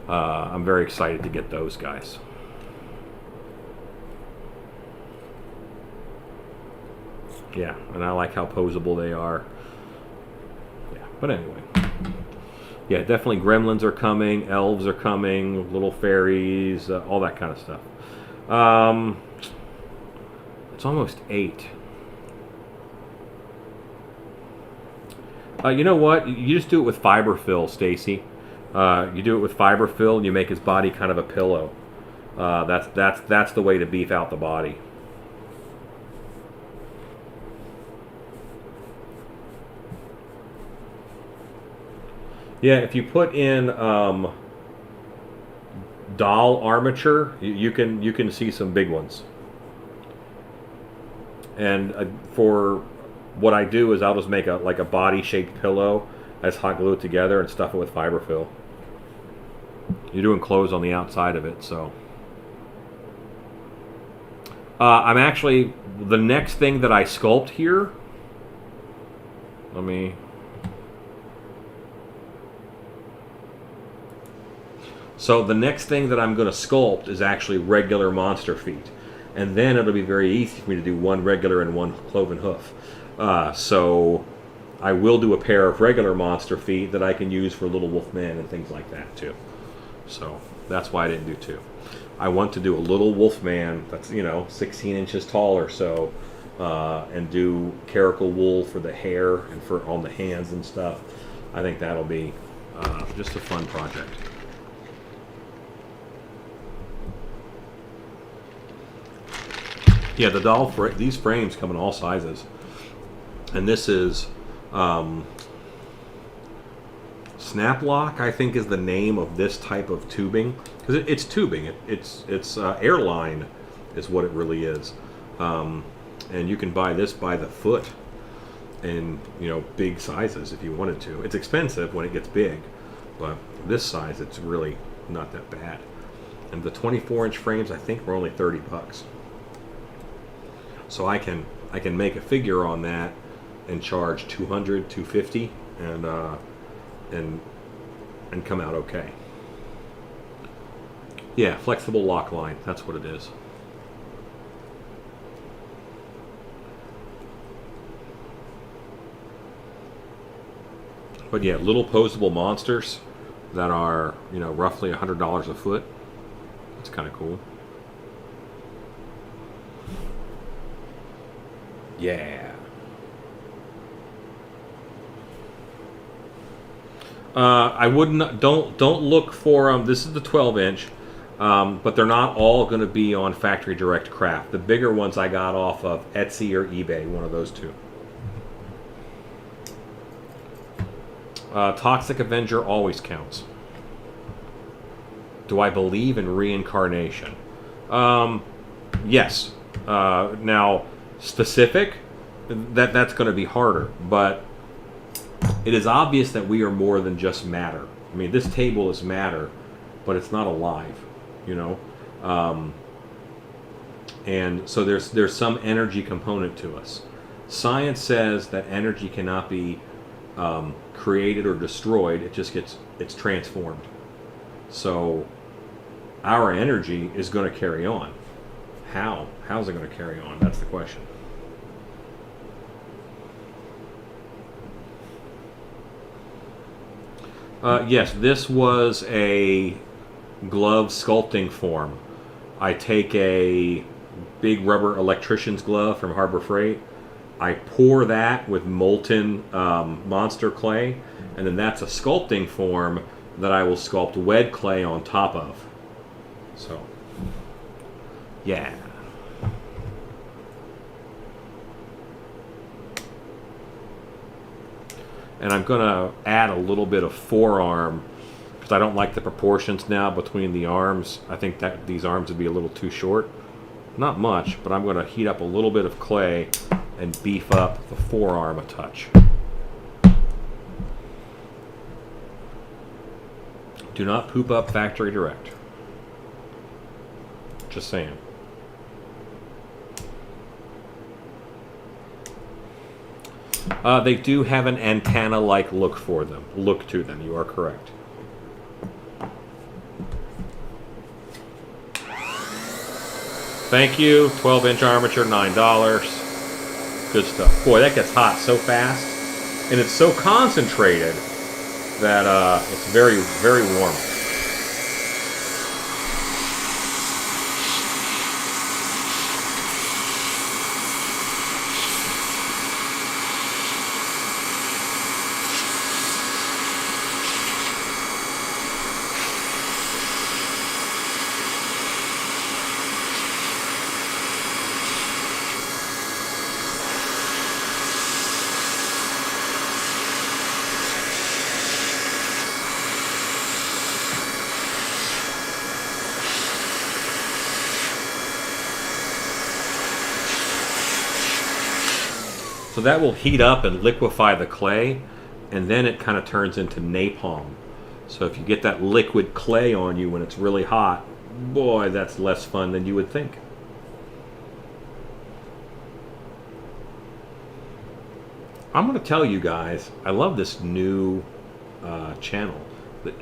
I'm very excited to get those guys. Yeah, and I like how posable they are. Yeah, but anyway. Yeah, definitely gremlins are coming, elves are coming, little fairies, all that kind of stuff. It's almost 8. You know what? You just do it with fiberfill, Stacy. You do it with fiberfill, and you make his body kind of a pillow. That's the way to beef out the body. Yeah, if you put in doll armature, you can see some big ones. And for what I do is I'll just make a body-shaped pillow that's hot glued together and stuff it with fiberfill. You're doing clothes on the outside of it, so. I'm actually, the next thing that I sculpt here, so the next thing that I'm going to sculpt is actually regular monster feet. And then it'll be very easy for me to do one regular and one cloven hoof. So I will do a pair of regular monster feet that I can use for Little Wolf Men and things like that too. So that's why I didn't do 2. I want to do a little wolfman that's, 16 inches tall or so, and do caracal wool for the hair and for on the hands and stuff. I think that'll be just a fun project. Yeah, the doll these frames come in all sizes, and this is snap lock, I think, is the name of this type of tubing, because it's tubing. It's airline is what it really is, and you can buy this by the foot in big sizes if you wanted to. It's expensive when it gets big, but this size it's really not that bad. And the 24-inch frames I think were only $30. So I can make a figure on that and charge $200, $250, and come out okay. Yeah, flexible lock line. That's what it is. But yeah, little posable monsters that are roughly $100 a foot. That's kind of cool. Yeah. I wouldn't. Don't look for them. This is the 12-inch, but they're not all going to be on Factory Direct Craft. The bigger ones I got off of Etsy or eBay, one of those two. Toxic Avenger always counts. Do I believe in reincarnation? Yes. Now, specific, that's going to be harder, but it is obvious that we are more than just matter. I mean, this table is matter, but it's not alive, and so there's some energy component to us. Science says that energy cannot be created or destroyed. It's transformed. So our energy is going to carry on. How's it going to carry on? That's the question. Yes, this was a glove sculpting form. I take a big rubber electrician's glove from Harbor Freight. I pour that with molten monster clay, and then that's a sculpting form that I will sculpt wet clay on top of. So, yeah. And I'm going to add a little bit of forearm because I don't like the proportions now between the arms. I think that these arms would be a little too short. Not much, but I'm going to heat up a little bit of clay and beef up the forearm a touch. Do not poop up Factory Direct. Just saying. They do have an antenna-like look to them. You are correct. Thank you. 12-inch armature, $9. Good stuff. Boy, that gets hot so fast, and it's so concentrated that it's very, very warm. So that will heat up and liquefy the clay, and then it kind of turns into napalm. So if you get that liquid clay on you when it's really hot, boy, that's less fun than you would think. I'm going to tell you guys, I love this new channel.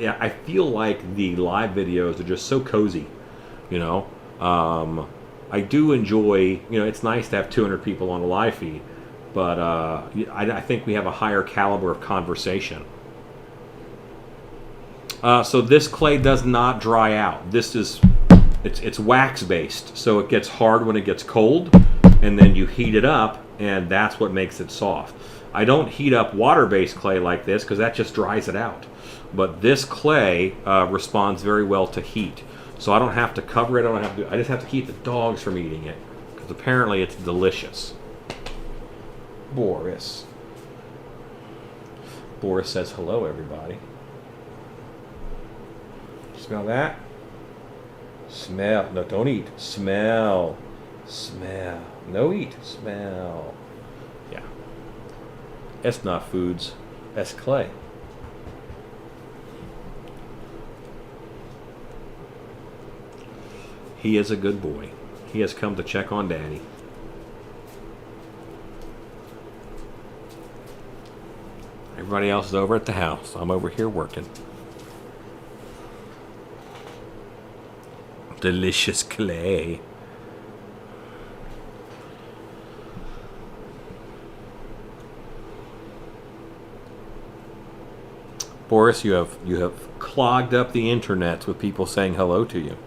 I feel like the live videos are just so cozy, I do enjoy, it's nice to have 200 people on a live feed, but I think we have a higher caliber of conversation. So this clay does not dry out. This is it's wax based, so it gets hard when it gets cold, and then you heat it up, and that's what makes it soft. I don't heat up water-based clay like this because that just dries it out. But this clay responds very well to heat, so I don't have to cover it. I just have to keep the dogs from eating it because apparently it's delicious. Boris says hello, everybody. Smell that? Smell. No, don't eat. Smell. Smell. No eat. Smell. Yeah. It's not foods. That's clay. He is a good boy. He has come to check on Daddy. Everybody else is over at the house. I'm over here working. Delicious clay. Boris, you have clogged up the internet with people saying hello to you.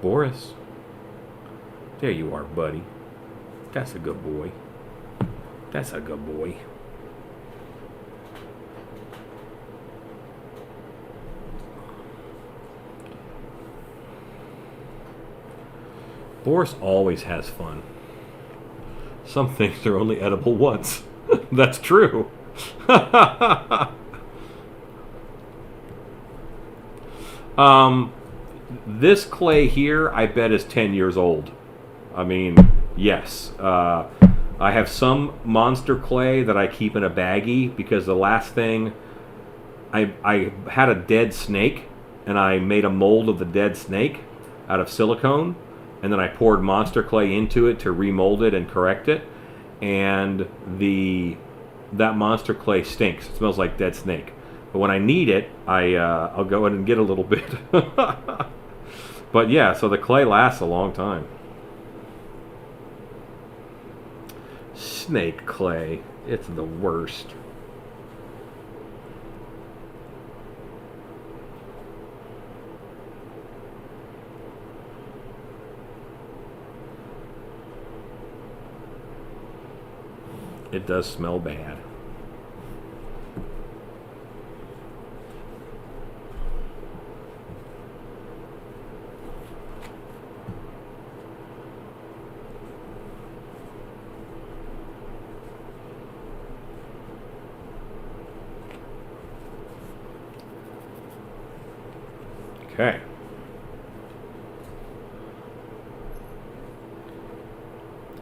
Boris. There you are, buddy. That's a good boy. That's a good boy. Boris always has fun. Some things are only edible once. That's true. This clay here, I bet, is 10 years old. I mean, yes. I have some monster clay that I keep in a baggie because the last thing, I had a dead snake, and I made a mold of the dead snake out of silicone, and then I poured monster clay into it to remold it and correct it, and that monster clay stinks. It smells like dead snake. But when I need it, I'll go in and get a little bit. But yeah, so the clay lasts a long time. Snake clay. It's the worst. It does smell bad. Okay.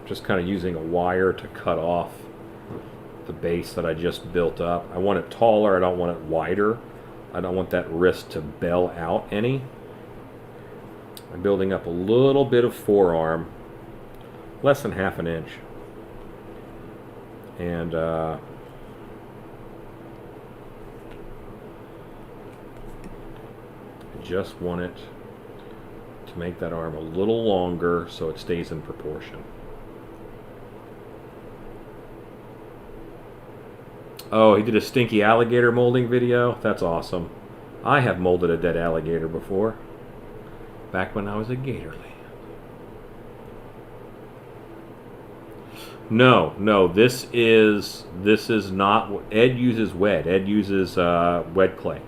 Just kind of using a wire to cut off the base that I just built up. I want it taller, I don't want it wider. I don't want that wrist to bell out any. I'm building up a little bit of forearm, less than ½ an inch. And I just want it to make that arm a little longer so it stays in proportion. Oh, he did a stinky alligator molding video? That's awesome. I have molded a dead alligator before. Back when I was at Gatorland. No, this is not. Ed uses wet. Ed uses wet clay.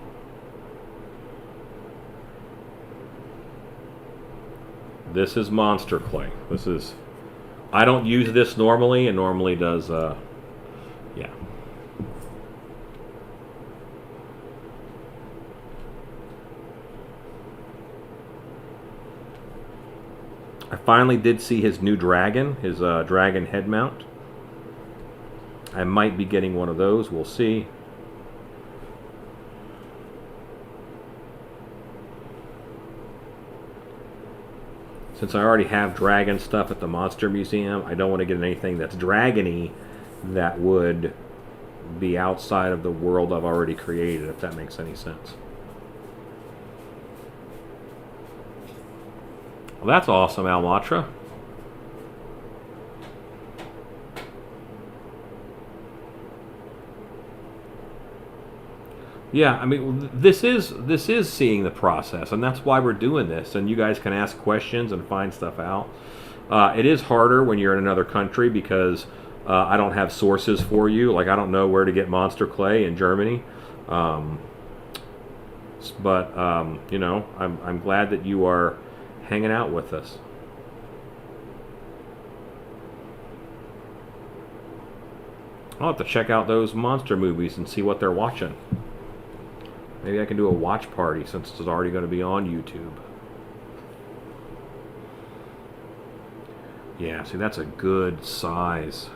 This is monster clay. This is. I don't use this normally. It normally does. Yeah. I finally did see his new dragon, his dragon head mount. I might be getting one of those, we'll see. Since I already have dragon stuff at the Monster Museum, I don't want to get anything that's dragony that would be outside of the world I've already created, if that makes any sense. Well, that's awesome, Almatra. Yeah, I mean, this is seeing the process, and that's why we're doing this. And you guys can ask questions and find stuff out. It is harder when you're in another country because I don't have sources for you. Like, I don't know where to get monster clay in Germany. You know, I'm glad that you are hanging out with us. I'll have to check out those monster movies and see what they're watching. Maybe I can do a watch party since it's already going to be on YouTube. Yeah, see, that's a good size.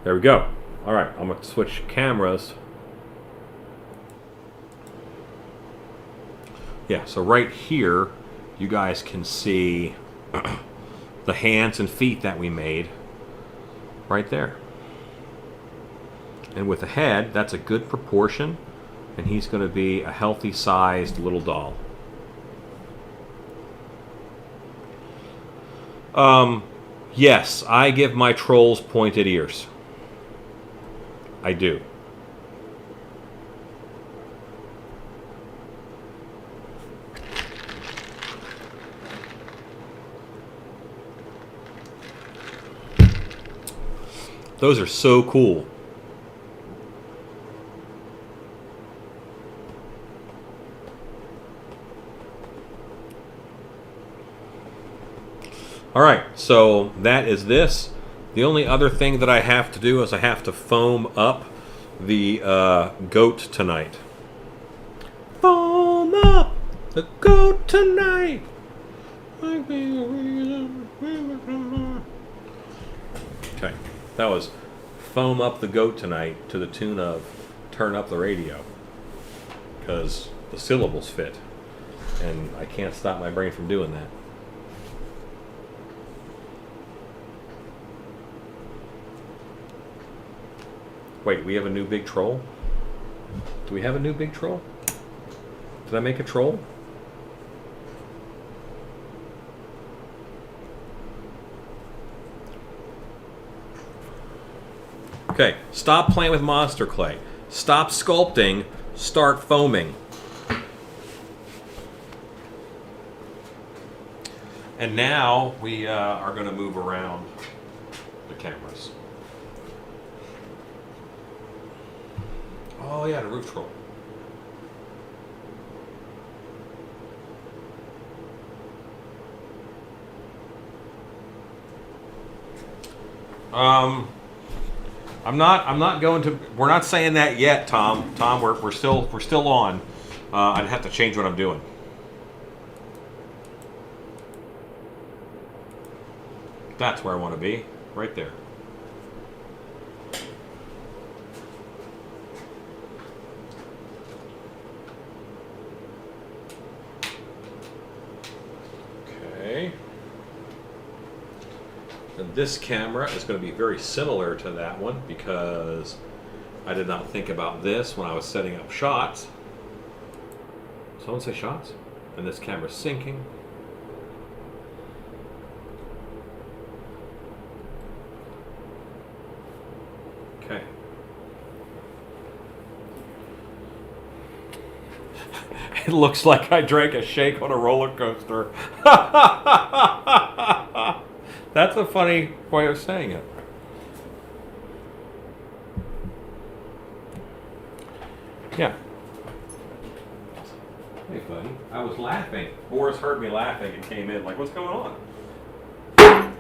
There we go. All right, I'm going to switch cameras. Yeah, so right here, you guys can see the hands and feet that we made right there. And with the head, that's a good proportion, and he's going to be a healthy sized little doll. Yes, I give my trolls pointed ears. I do. Those are so cool. All right, so that is this. The only other thing that I have to do is I have to foam up the goat tonight. Foam up the goat tonight. Okay, that was foam up the goat tonight to the tune of turn up the radio, because the syllables fit, and I can't stop my brain from doing that. Wait, we have a new big troll? Do we have a new big troll? Did I make a troll? Okay, stop playing with monster clay. Stop sculpting, start foaming. And now we are going to move around the cameras. Oh yeah, the roof troll. I'm not going to. We're not saying that yet, Tom. Tom, we're still on. I'd have to change what I'm doing. That's where I want to be, right there. Okay. And this camera is going to be very similar to that one because I did not think about this when I was setting up shots. Someone say shots? And this camera's syncing. Okay. It looks like I drank a shake on a roller coaster. That's a funny way of saying it. Yeah. Hey, buddy. I was laughing. Boris heard me laughing and came in like, what's going on?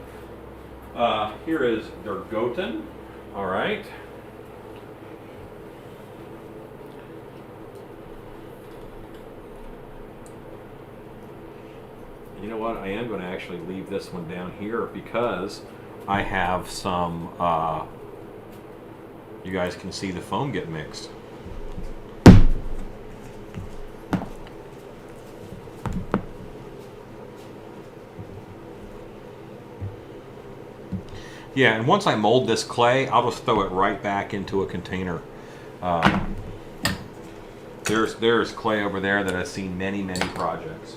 Here is Der Goten. All right. You know what? I am going to actually leave this one down here because I have some you guys can see the foam get mixed. Yeah, and once I mold this clay, I'll just throw it right back into a container. There's clay over there that I've seen many projects.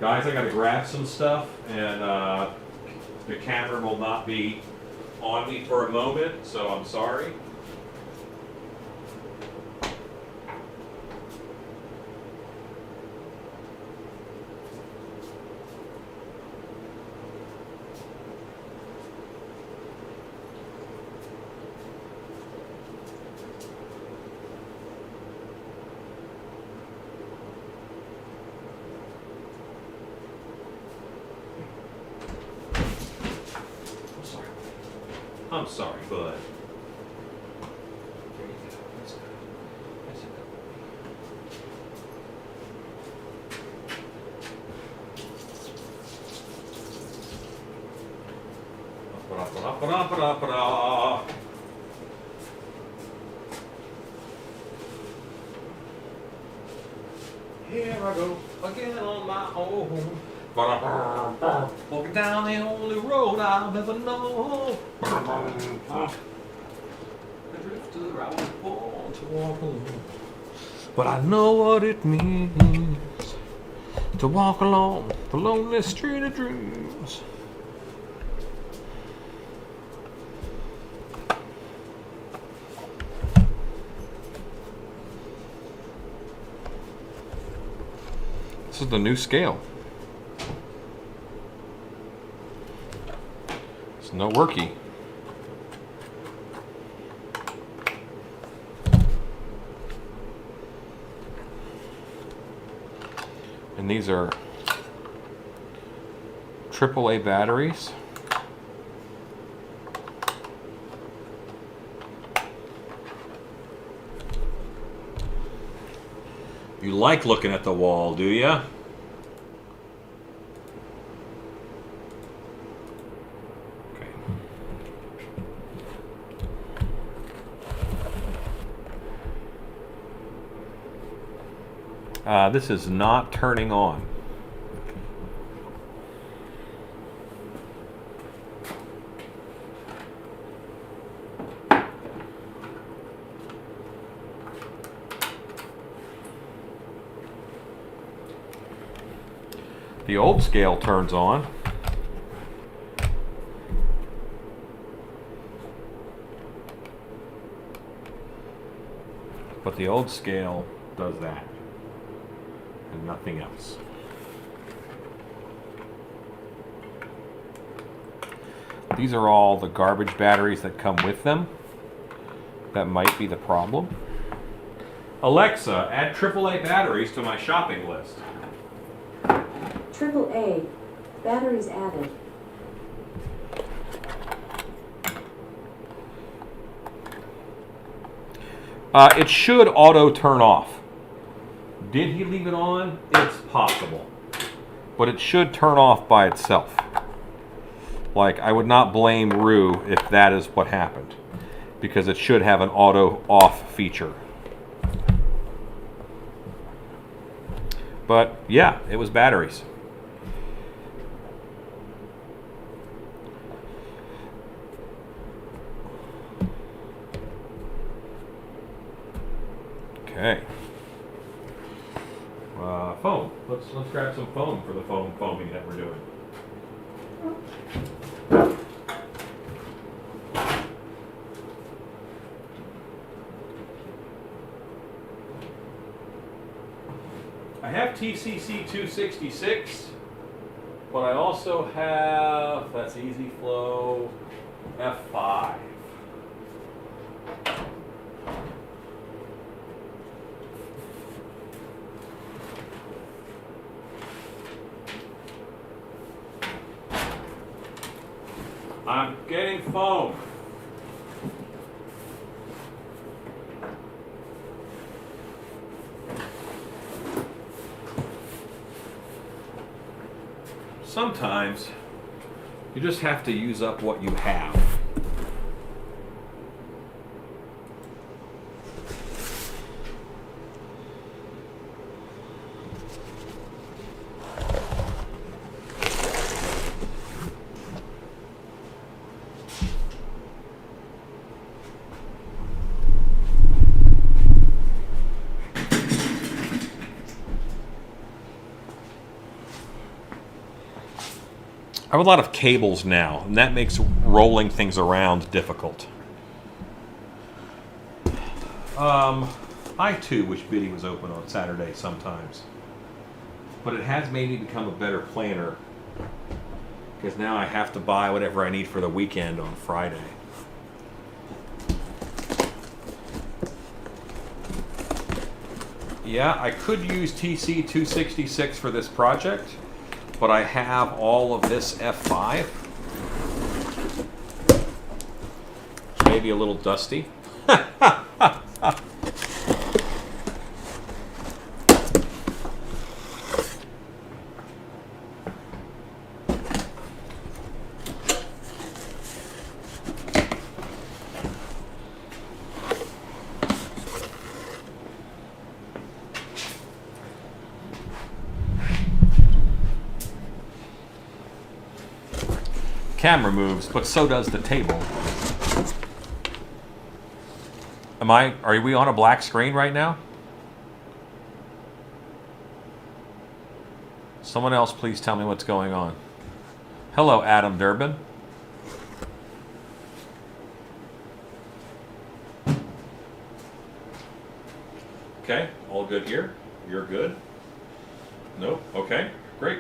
Guys, I gotta grab some stuff, and the camera will not be on me for a moment, so I'm sorry. I'm sorry, bud. There you go. That's good. That's a good boy. Here I go again on my own. Walking down the only road I'll ever know. I drifter, I was born to walk alone. But I know what it means to walk along the lonely street of dreams. This is the new scale. It's no worky. And these are AAA batteries. You like looking at the wall, do ya? This is not turning on. The old scale turns on. But the old scale does that. And nothing else. These are all the garbage batteries that come with them. That might be the problem. Alexa, add AAA batteries to my shopping list. AAA. Batteries added. It should auto turn off. Did he leave it on? It's possible. But it should turn off by itself. Like, I would not blame Rue if that is what happened. Because it should have an auto off feature. But yeah, it was batteries. Okay. Foam. Let's grab some foam for the foaming that we're doing. I have TCC 266, but I also have, that's Easy Flow F5. I'm getting foam. Sometimes you just have to use up what you have. have a lot of cables now, and that makes rolling things around difficult. I too wish Biddy was open on Saturday sometimes. But it has made me become a better planner. Because now I have to buy whatever I need for the weekend on Friday. Yeah, I could use TC266 for this project, but I have all of this F5. Maybe a little dusty. Camera moves, but so does the table. Are we on a black screen right now? Someone else please tell me what's going on. Hello, Adam Durbin. Okay, all good here? You're good? Nope, okay, great.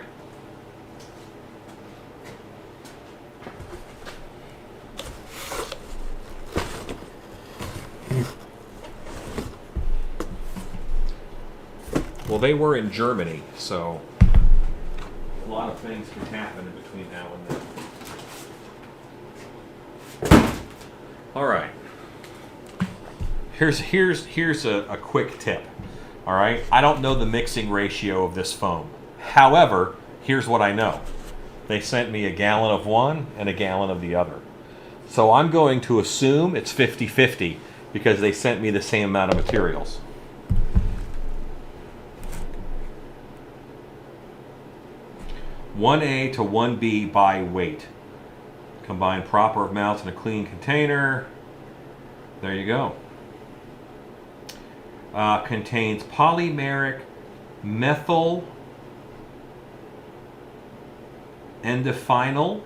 Well, they were in Germany, so a lot of things can happen in between now and then. All right. Here's a quick tip. All right. I don't know the mixing ratio of this foam. However, here's what I know. They sent me a gallon of one and a gallon of the other. So I'm going to assume it's 50-50 because they sent me the same amount of materials. (1A to 1B by weight. Combine proper amounts in a clean container. There you go. Contains polymeric methyl endophenyl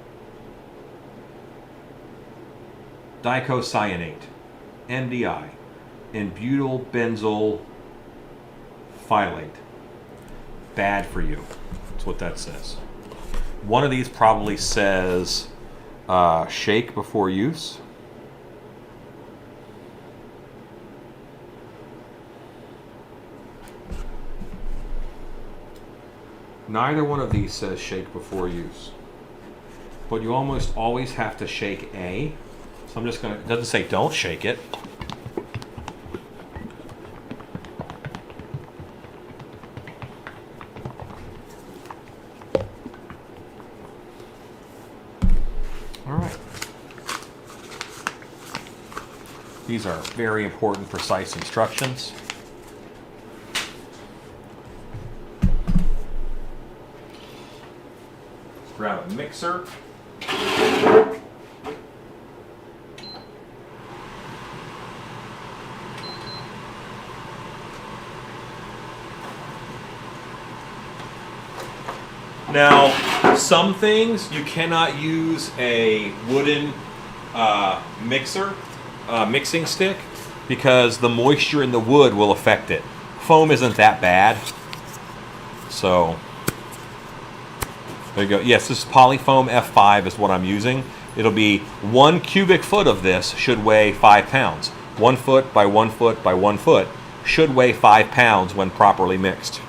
dicyanate, MDI, and butyl benzyl phthalate. Bad for you. That's what that says. One of these probably says shake before use. Neither one of these says shake before use. But you almost always have to shake A. So I'm just going to, it doesn't say don't shake it. These are very important, precise instructions. Grab a mixer. Now, some things you cannot use a wooden mixing stick because the moisture in the wood will affect it. Foam isn't that bad. So, there you go. Yes, this is Polyfoam F5 is what I'm using. It'll be 1 cubic foot of this should weigh 5 pounds. 1 foot by 1 foot by 1 foot should weigh 5 pounds when properly mixed.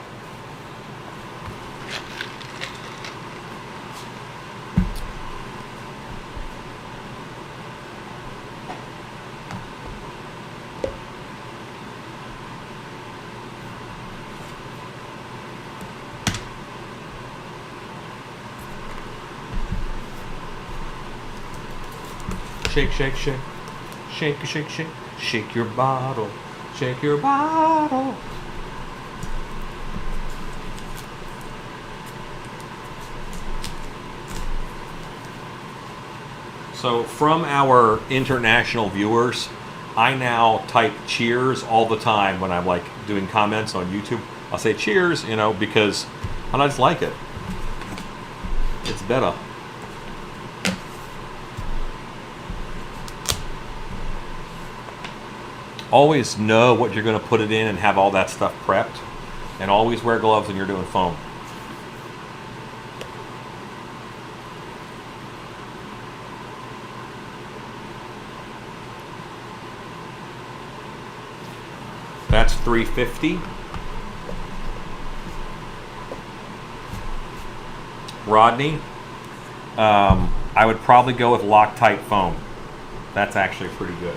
Shake, shake, shake, shake, shake, shake, shake your bottle, shake your bottle. So from our international viewers, I now type cheers all the time when I'm like doing comments on YouTube. I'll say cheers, you know, because I just like it. It's better. always know what you're going to put it in and have all that stuff prepped. And always wear gloves when you're doing foam. That's $350. Rodney, I would probably go with Loctite foam. That's actually pretty good.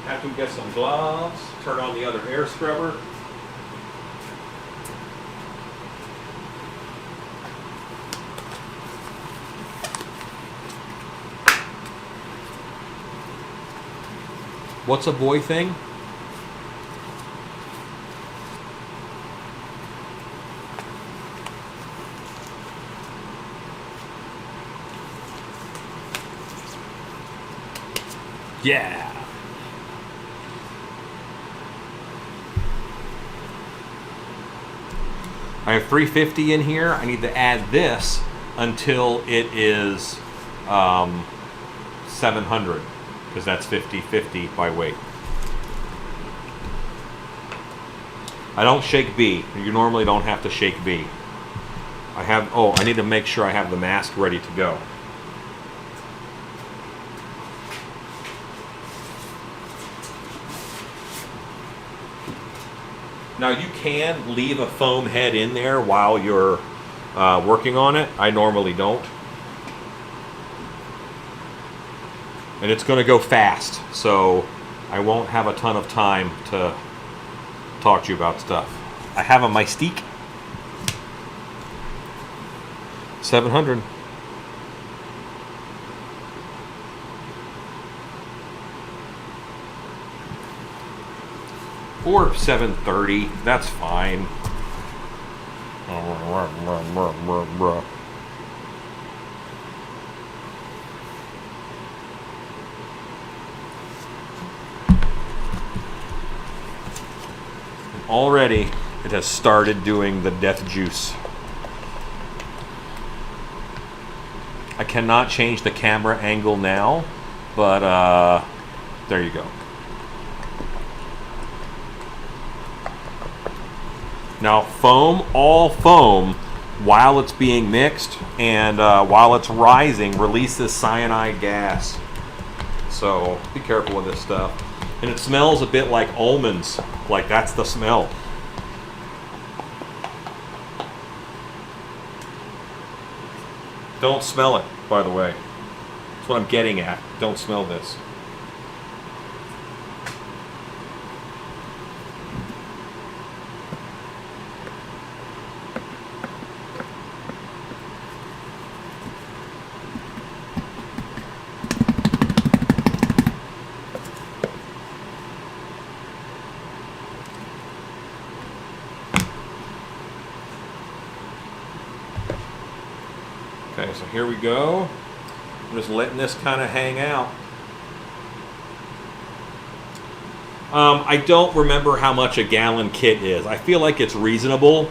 Have to get some gloves, turn on the other air scrubber. What's a boy thing? Yeah. I have 350 in here. I need to add this until it is 700, because that's 50-50 by weight. I don't shake B. You normally don't have to shake B. I need to make sure I have the mask ready to go. Now you can leave a foam head in there while you're working on it. I normally don't. And it's going to go fast, so I won't have a ton of time to talk to you about stuff. I have a Mystique 700. Or 730, that's fine. Already, it has started doing the death juice. I cannot change the camera angle now, but there you go. Now foam, all foam, while it's being mixed and while it's rising, releases cyanide gas. So be careful with this stuff. And it smells a bit like almonds, like that's the smell. Don't smell it, by the way. That's what I'm getting at. Don't smell this. Okay, so here we go. I'm just letting this kind of hang out. I don't remember how much a gallon kit is. I feel like it's reasonable.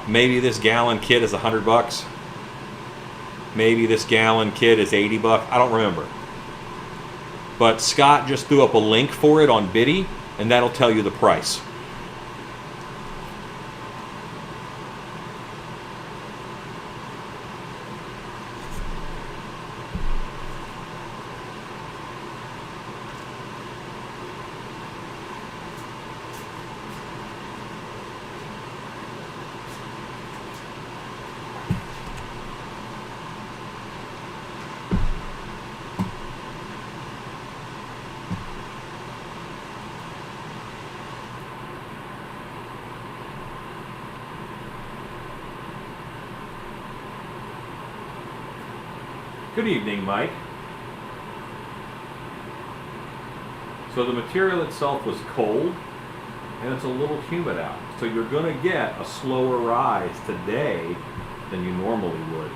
Maybe this gallon kit is $100. Maybe this gallon kit is $80. I don't remember. But Scott just threw up a link for it on Biddy, and that'll tell you the price. Good evening, Mike. So the material itself was cold, and it's a little humid out. So you're going to get a slower rise today than you normally would.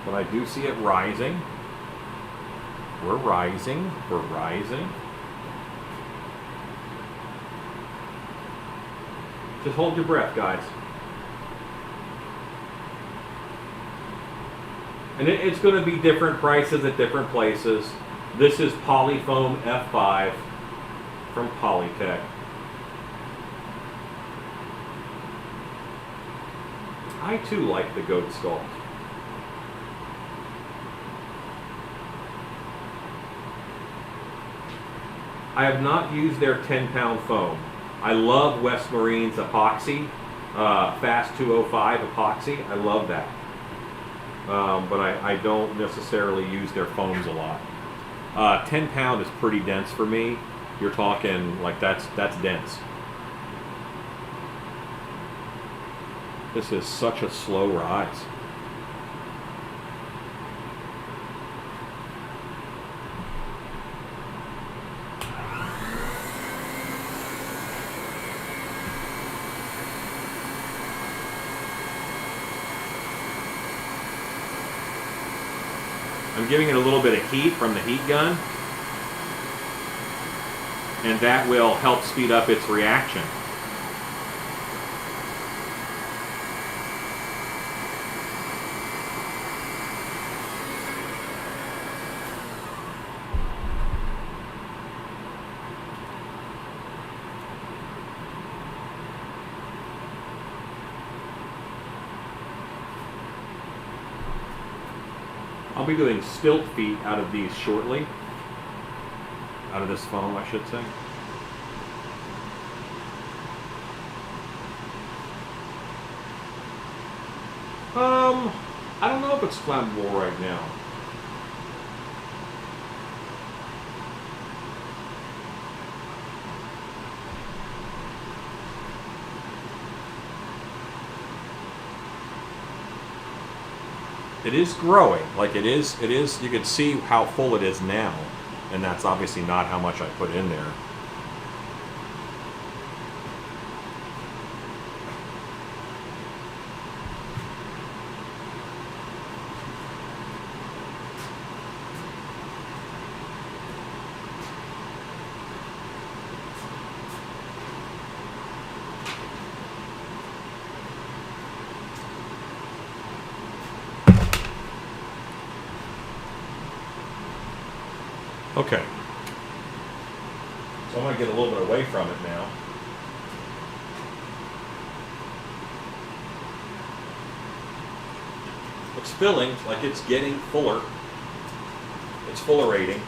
But I do see it rising. We're rising. We're rising. Just hold your breath, guys. And it's going to be different prices at different places. This is Polyfoam F5 from Polytech. I too like the goat sculpt. I have not used their 10-pound foam. I love West Marine's epoxy, Fast 205 epoxy. I love that. But I don't necessarily use their foams a lot. 10 pound is pretty dense for me. You're talking like that's dense. This is such a slow rise. I'm giving it a little bit of heat from the heat gun, and that will help speed up its reaction. I'll be doing stilt feet out of these shortly. Out of this foam, I should say. I don't know if it's flammable right now. It is growing, like it is, you can see how full it is now, and that's obviously not how much I put in there. Okay, so I'm going to get a little bit away from it now. It's filling, like it's getting fuller. It's fullerating.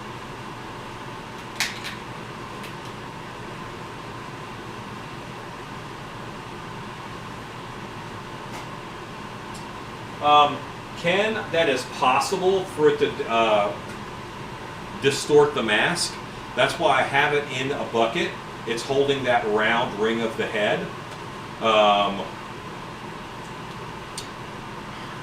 Ken, that is possible for it to distort the mask. That's why I have it in a bucket. It's holding that round ring of the head.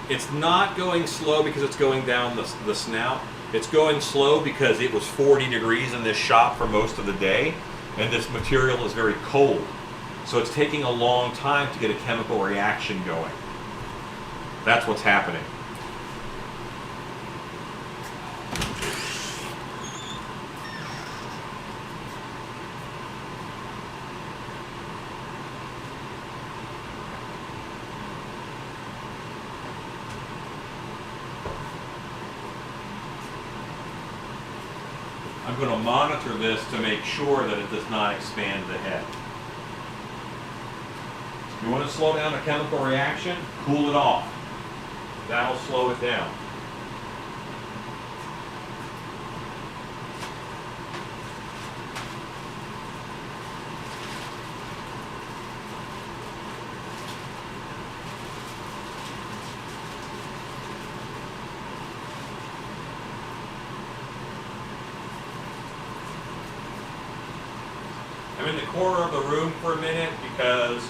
It's not going slow because it's going down the snout. It's going slow because it was 40 degrees in this shop for most of the day, and this material is very cold. So it's taking a long time to get a chemical reaction going. That's what's happening. I'm going to monitor this to make sure that it does not expand the head. You want to slow down a chemical reaction? Cool it off. That'll slow it down. I'm in the corner of the room for a minute because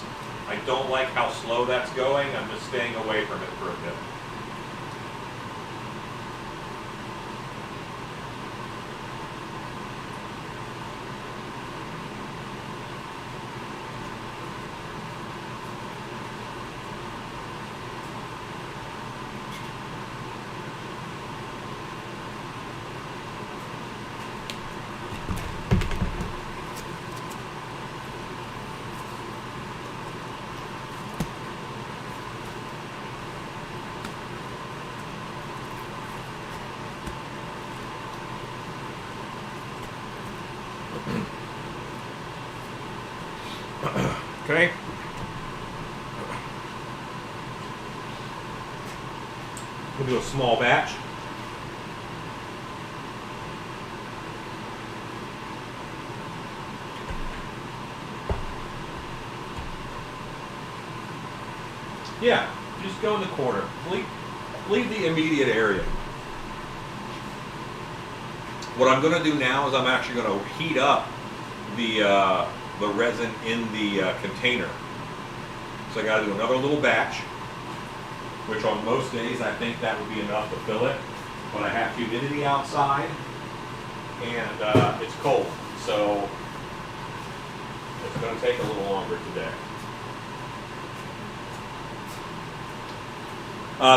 I don't like how slow that's going. I'm just staying away from it for a bit. Okay. We'll do a small batch. Yeah, just go in the corner. Leave the immediate area. What I'm going to do now is I'm actually going to heat up the resin in the container. So I got to do another little batch, which on most days I think that would be enough to fill it. But I have humidity outside and it's cold, so it's going to take a little longer today.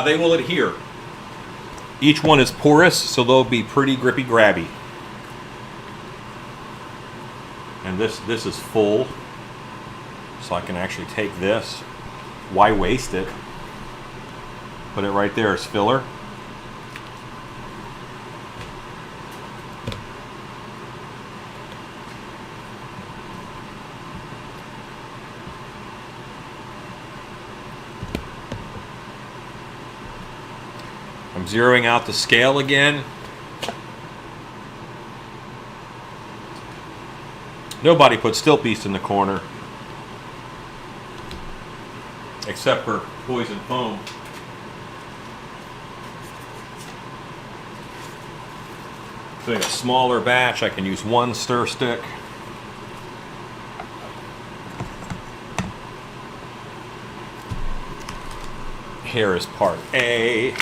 They will adhere. Each one is porous, so they'll be pretty grippy grabby. And this is full, so I can actually take this. Why waste it? Put it right there as filler. I'm zeroing out the scale again. Nobody put still piece in the corner, except for poison foam. Doing a smaller batch, I can use one stir stick. Here is part A.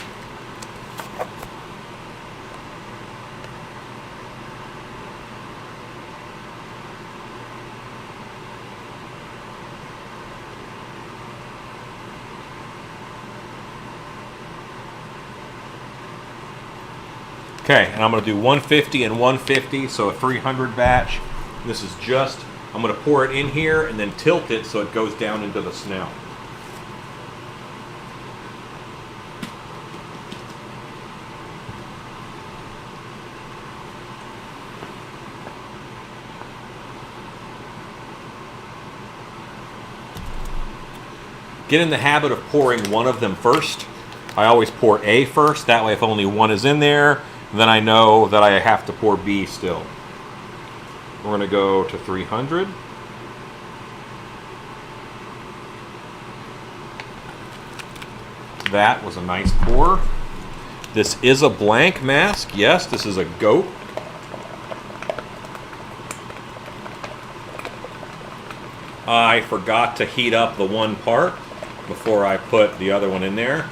Okay, and I'm going to do 150 and 150, so a 300 batch. This is just, I'm going to pour it in here and then tilt it so it goes down into the snout. Get in the habit of pouring one of them first. I always pour A first, that way if only one is in there, then I know that I have to pour B still. We're going to go to 300. That was a nice pour. This is a blank mask. Yes, this is a goat. I forgot to heat up the one part before I put the other one in there.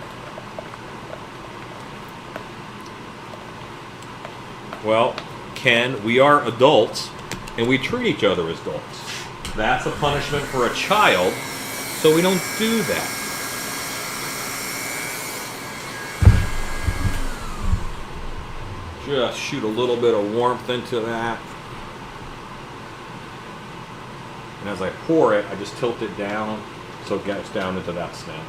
Well, Ken, we are adults, and we treat each other as adults. That's a punishment for a child, so we don't do that. Just shoot a little bit of warmth into that. And as I pour it, I just tilt it down so it gets down into that snout.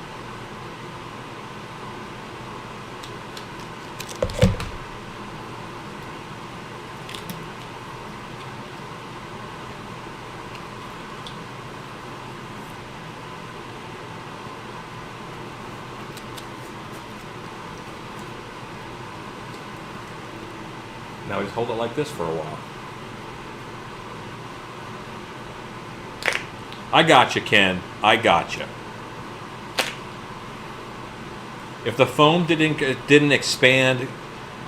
Now just hold it like this for a while. I got you, Ken. I got you. If the foam didn't expand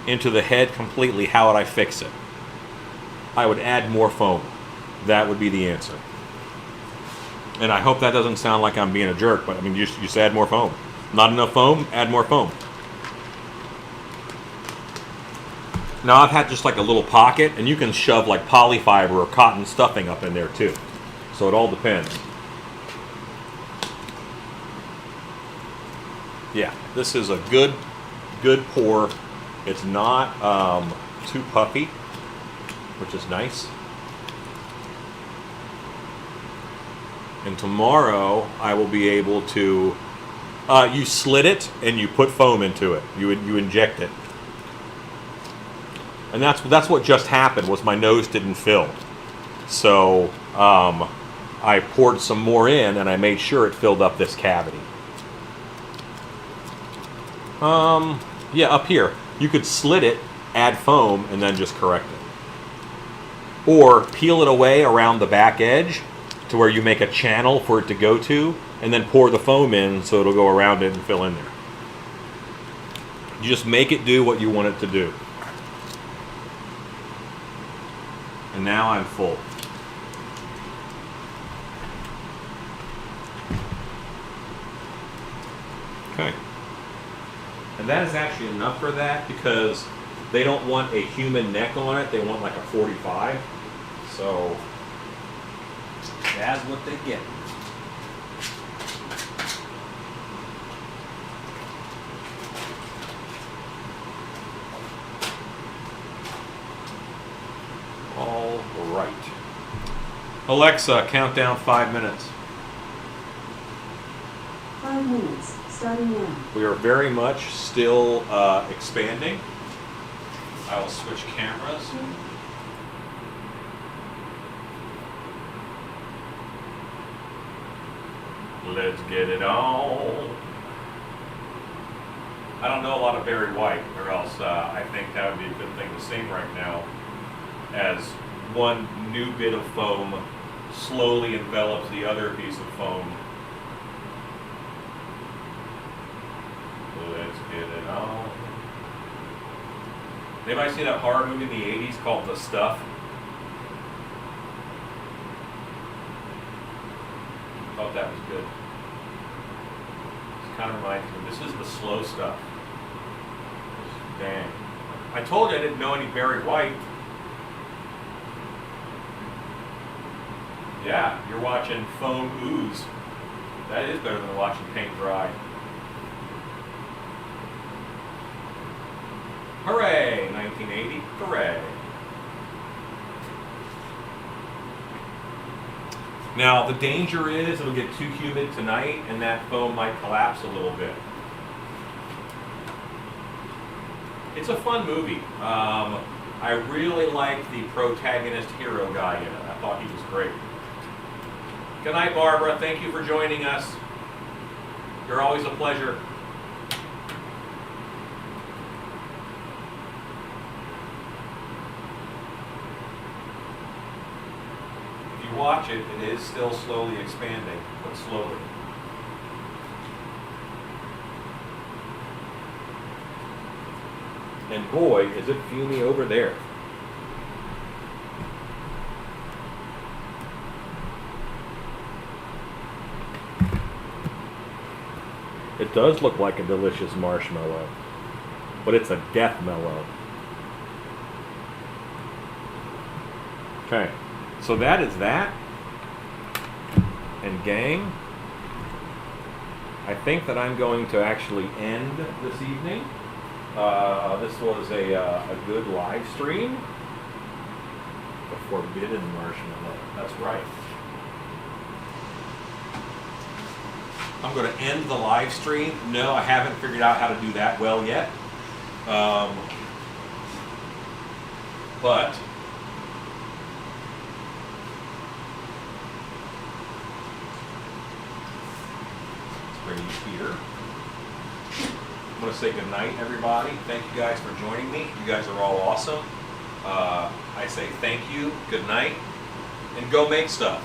into the head completely, how would I fix it? I would add more foam. That would be the answer. And I hope that doesn't sound like I'm being a jerk, but I mean, just add more foam. Not enough foam? Add more foam. Now I've had just like a little pocket, and you can shove like polyfiber or cotton stuffing up in there too. So it all depends. Yeah, this is a good pour. It's not too puffy, which is nice. And tomorrow I will be able to, you slit it and you put foam into it. You inject it. And that's what just happened, was my nose didn't fill. So I poured some more in, and I made sure it filled up this cavity. Yeah, up here. You could slit it, add foam, and then just correct it. Or peel it away around the back edge to where you make a channel for it to go to, and then pour the foam in so it'll go around it and fill in there. You just make it do what you want it to do. And now I'm full. Okay. And that is actually enough for that because they don't want a human neck on it. They want like a 45. So that's what they get. All right. Alexa, count down 5 minutes. 5 minutes, starting now. We are very much still expanding. I will switch cameras. Let's get it on. I don't know a lot of Barry White, or else I think that would be a good thing to sing right now, as one new bit of foam slowly envelops the other piece of foam. Let's get it on. Anybody see that horror movie in the 80s called The Stuff? Thought that was good. It kind of reminds me, this is the slow stuff. Dang. I told you I didn't know any Barry White. Yeah, you're watching foam ooze. That is better than watching paint dry. Hooray, 1980, hooray. Now, the danger is it'll get too humid tonight and that foam might collapse a little bit. It's a fun movie. I really liked the protagonist hero guy in it. I thought he was great. Good night, Barbara. Thank you for joining us. You're always a pleasure. If you watch it, it is still slowly expanding, but slowly. And boy, is it fumy over there. It does look like a delicious marshmallow, but it's a death mellow. Okay, so that is that. And gang, I think that I'm going to actually end this evening. This was a good live stream. The forbidden marshmallow, that's right. I'm going to end the live stream. No, I haven't figured out how to do that well yet. But let's bring you here. I'm going to say good night, everybody. Thank you guys for joining me. You guys are all awesome. I say thank you, good night, and go make stuff.